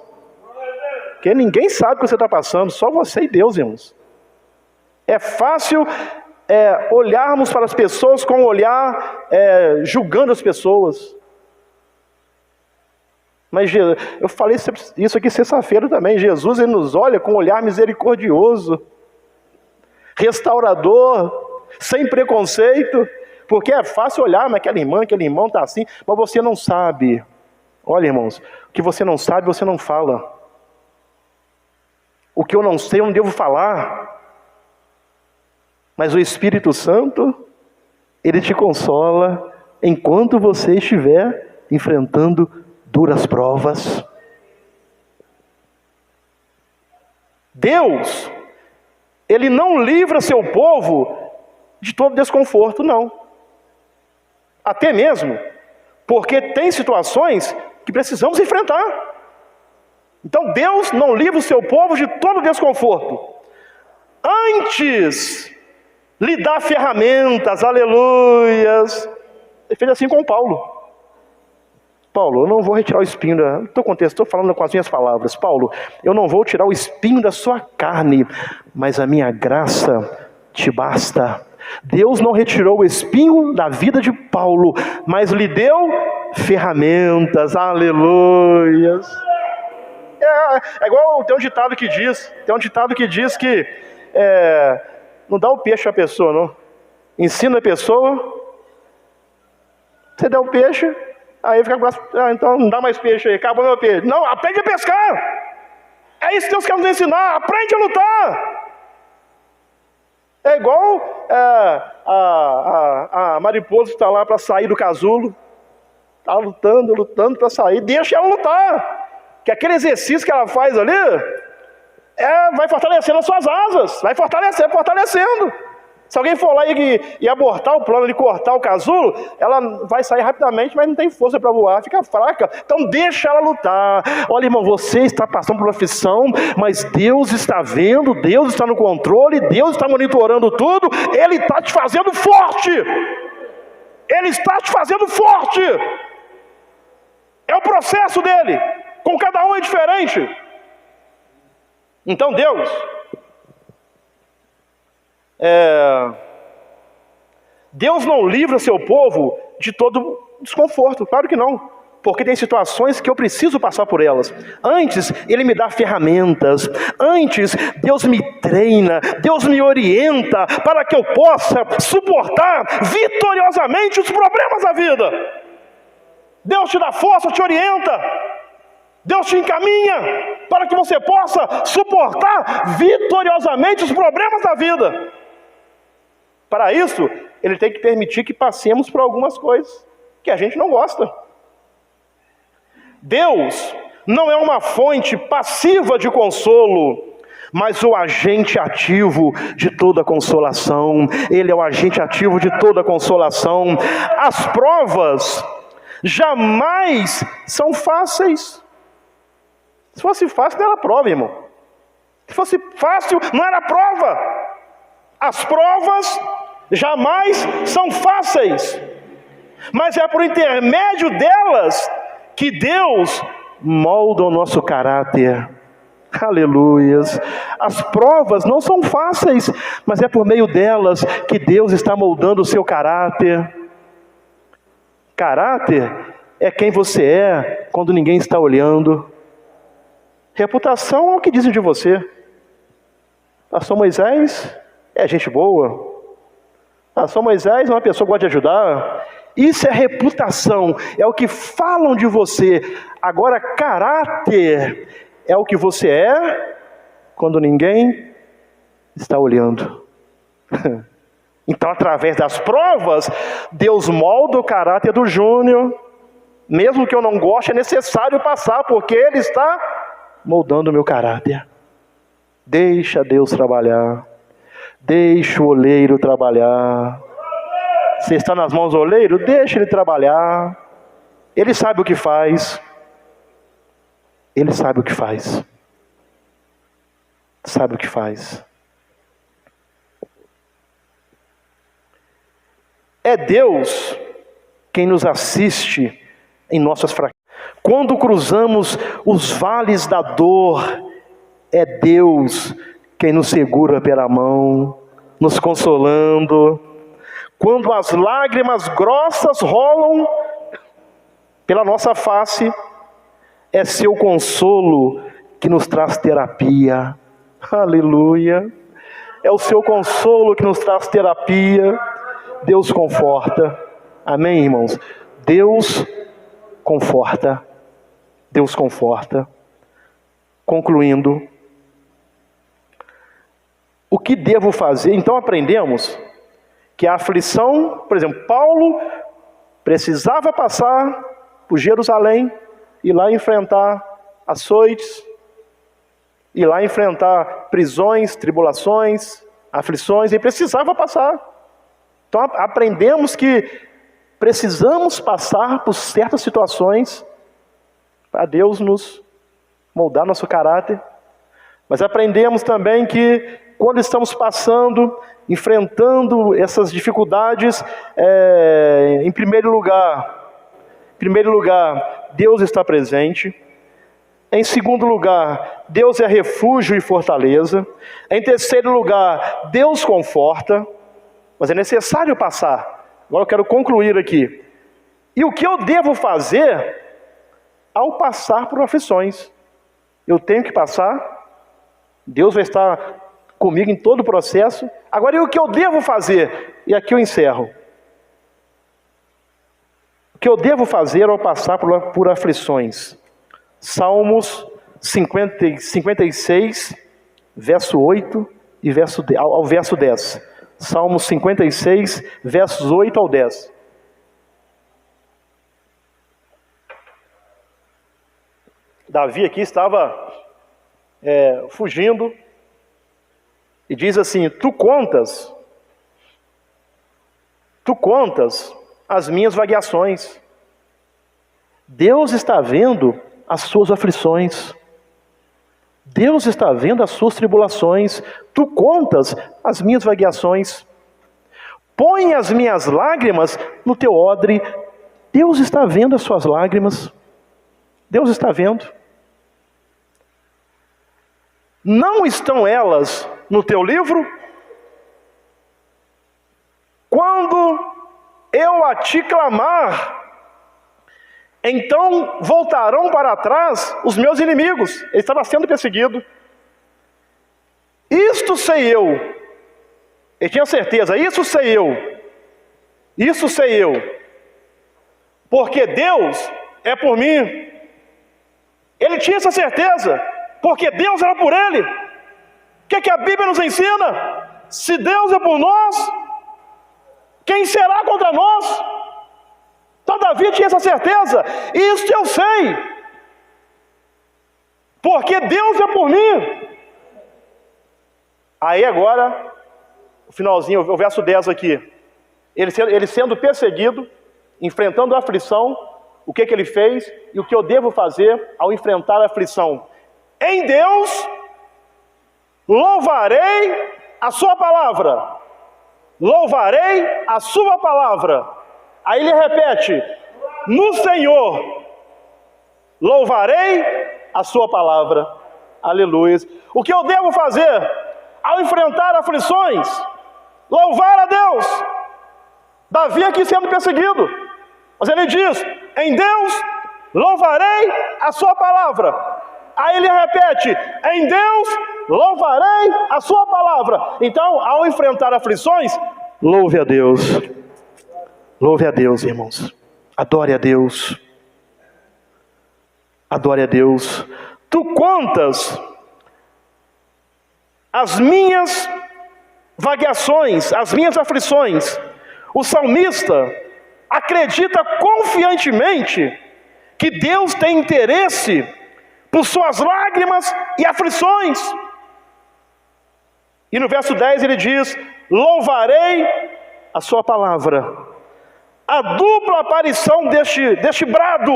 Porque ninguém sabe o que você está passando, só você e Deus, irmãos. É fácil olharmos para as pessoas com um olhar julgando as pessoas. Mas eu falei isso aqui sexta-feira também. Jesus, Ele nos olha com um olhar misericordioso, restaurador, sem preconceito. Porque é fácil olhar, mas aquele irmão está assim, mas você não sabe. Olha, irmãos, o que você não sabe, você não fala. O que eu não sei, eu não devo falar. Mas o Espírito Santo, Ele te consola enquanto você estiver enfrentando duras provas. Deus, Ele não livra seu povo de todo desconforto, não. Até mesmo porque tem situações que precisamos enfrentar. Então Deus não livra o seu povo de todo desconforto. Antes, lhe dá ferramentas, aleluias. Ele fez assim com Paulo. Paulo, eu não vou retirar o espinho estou falando com as minhas palavras. Paulo, eu não vou tirar o espinho da sua carne, mas a minha graça te basta. Deus não retirou o espinho da vida de Paulo, mas lhe deu ferramentas, aleluias. É igual tem um ditado que diz que não dá o peixe à pessoa, não. Ensina a pessoa, você dá o peixe, aí fica com o braço, então não dá mais peixe aí, acabou meu peixe. Não, aprende a pescar. É isso que Deus quer nos ensinar, aprende a lutar. É igual a mariposa que está lá para sair do casulo. Está lutando para sair. Deixa ela lutar. Que aquele exercício que ela faz ali vai fortalecendo as suas asas. Vai fortalecendo. Se alguém for lá e abortar o plano de cortar o casulo, ela vai sair rapidamente, mas não tem força para voar, fica fraca. Então deixa ela lutar. Olha, irmão, você está passando por uma aflição, mas Deus está vendo, Deus está no controle, Deus está monitorando tudo. Ele está te fazendo forte. Ele está te fazendo forte. É o processo dele. Com cada um é diferente. Então Deus Deus não livra seu povo de todo desconforto, claro que não, porque tem situações que eu preciso passar por elas. Antes Ele me dá ferramentas, antes Deus me treina, Deus me orienta para que eu possa suportar vitoriosamente os problemas da vida. Deus te dá força, te orienta, Deus te encaminha para que você possa suportar vitoriosamente os problemas da vida. Para isso, Ele tem que permitir que passemos por algumas coisas que a gente não gosta. Deus não é uma fonte passiva de consolo, mas o agente ativo de toda consolação. Ele é o agente ativo de toda consolação. As provas jamais são fáceis. Se fosse fácil, não era prova, irmão. Se fosse fácil, não era prova. As provas jamais são fáceis, mas é por intermédio delas que Deus molda o nosso caráter. Aleluias. As provas não são fáceis, mas é por meio delas que Deus está moldando o seu caráter. Caráter é quem você é quando ninguém está olhando. Reputação é o que dizem de você. Pastor Moisés é gente boa. Pastor Moisés é uma pessoa que gosta de ajudar. Isso é reputação, é o que falam de você. Agora, caráter é o que você é quando ninguém está olhando. Então, através das provas, Deus molda o caráter do Júnior. Mesmo que eu não goste, é necessário passar, porque Ele está moldando o meu caráter. Deixa Deus trabalhar. Deixa o oleiro trabalhar. Você está nas mãos do oleiro? Deixa ele trabalhar. Ele sabe o que faz. Ele sabe o que faz. Sabe o que faz. É Deus quem nos assiste em nossas fraquezas. Quando cruzamos os vales da dor, é Deus quem nos segura pela mão, nos consolando. Quando as lágrimas grossas rolam pela nossa face, é seu consolo que nos traz terapia. Aleluia. É o seu consolo que nos traz terapia. Deus conforta. Amém, irmãos? Deus conforta. Deus conforta. Concluindo, o que devo fazer? Então aprendemos que a aflição, por exemplo, Paulo precisava passar por Jerusalém, ir lá enfrentar açoites, ir lá enfrentar prisões, tribulações, aflições, e precisava passar. Então aprendemos que precisamos passar por certas situações para Deus nos moldar nosso caráter. Mas aprendemos também que quando estamos passando, enfrentando essas dificuldades, em primeiro lugar, Deus está presente. Em segundo lugar, Deus é refúgio e fortaleza. Em terceiro lugar, Deus conforta. Mas é necessário passar. Agora eu quero concluir aqui. E o que eu devo fazer ao passar por aflições? Eu tenho que passar. Deus vai estar comigo em todo o processo. Agora, e o que eu devo fazer? E aqui eu encerro. O que eu devo fazer ao passar por aflições? Salmos 56, verso 8 e ao verso 10. Salmo 56, versos 8 ao 10. Davi aqui estava fugindo e diz assim: Tu contas as minhas vagueações. Deus está vendo as suas aflições. Deus está vendo as suas tribulações. Tu contas as minhas vagueações. Põe as minhas lágrimas no teu odre. Deus está vendo as suas lágrimas. Deus está vendo. Não estão elas no teu livro? Quando eu a te clamar, então voltarão para trás os meus inimigos. Ele estava sendo perseguido. Isto sei eu. Ele tinha certeza. Isso sei eu. Porque Deus é por mim. Ele tinha essa certeza. Porque Deus era por ele. O que a Bíblia nos ensina? Se Deus é por nós, quem será contra nós? Todavia tinha essa certeza. Isso eu sei. Porque Deus é por mim. Aí agora, o finalzinho, o verso 10 aqui. Ele sendo perseguido, enfrentando a aflição, o que ele fez e o que eu devo fazer ao enfrentar a aflição. Em Deus, louvarei a sua palavra. Louvarei a sua palavra. Aí ele repete: no Senhor, louvarei a sua palavra. Aleluia. O que eu devo fazer ao enfrentar aflições? Louvar a Deus. Davi aqui sendo perseguido, mas ele diz: em Deus, louvarei a sua palavra. Aí ele repete: em Deus, louvarei a sua palavra. Então, ao enfrentar aflições, louve a Deus. Louve a Deus, irmãos. Adore a Deus. Adore a Deus. Tu contas as minhas vagueações, as minhas aflições. O salmista acredita confiantemente que Deus tem interesse por suas lágrimas e aflições. E no verso 10 ele diz: louvarei a sua palavra. A dupla aparição deste brado,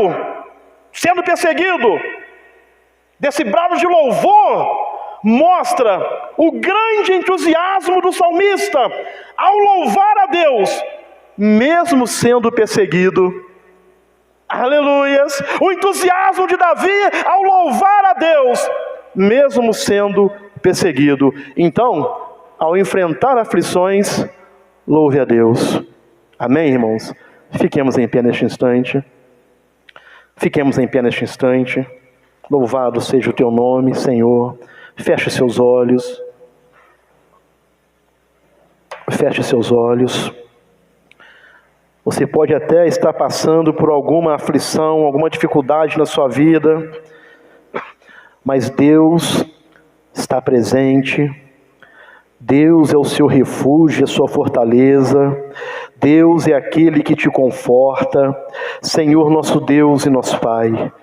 sendo perseguido, desse brado de louvor, mostra o grande entusiasmo do salmista ao louvar a Deus, mesmo sendo perseguido. Aleluias! O entusiasmo de Davi ao louvar a Deus, mesmo sendo perseguido. Então, ao enfrentar aflições, louve a Deus. Amém, irmãos? Fiquemos em pé neste instante. Fiquemos em pé neste instante. Louvado seja o teu nome, Senhor. Feche seus olhos. Feche seus olhos. Você pode até estar passando por alguma aflição, alguma dificuldade na sua vida, mas Deus está presente. Deus é o seu refúgio, a sua fortaleza. Deus é aquele que te conforta. Senhor, nosso Deus e nosso Pai,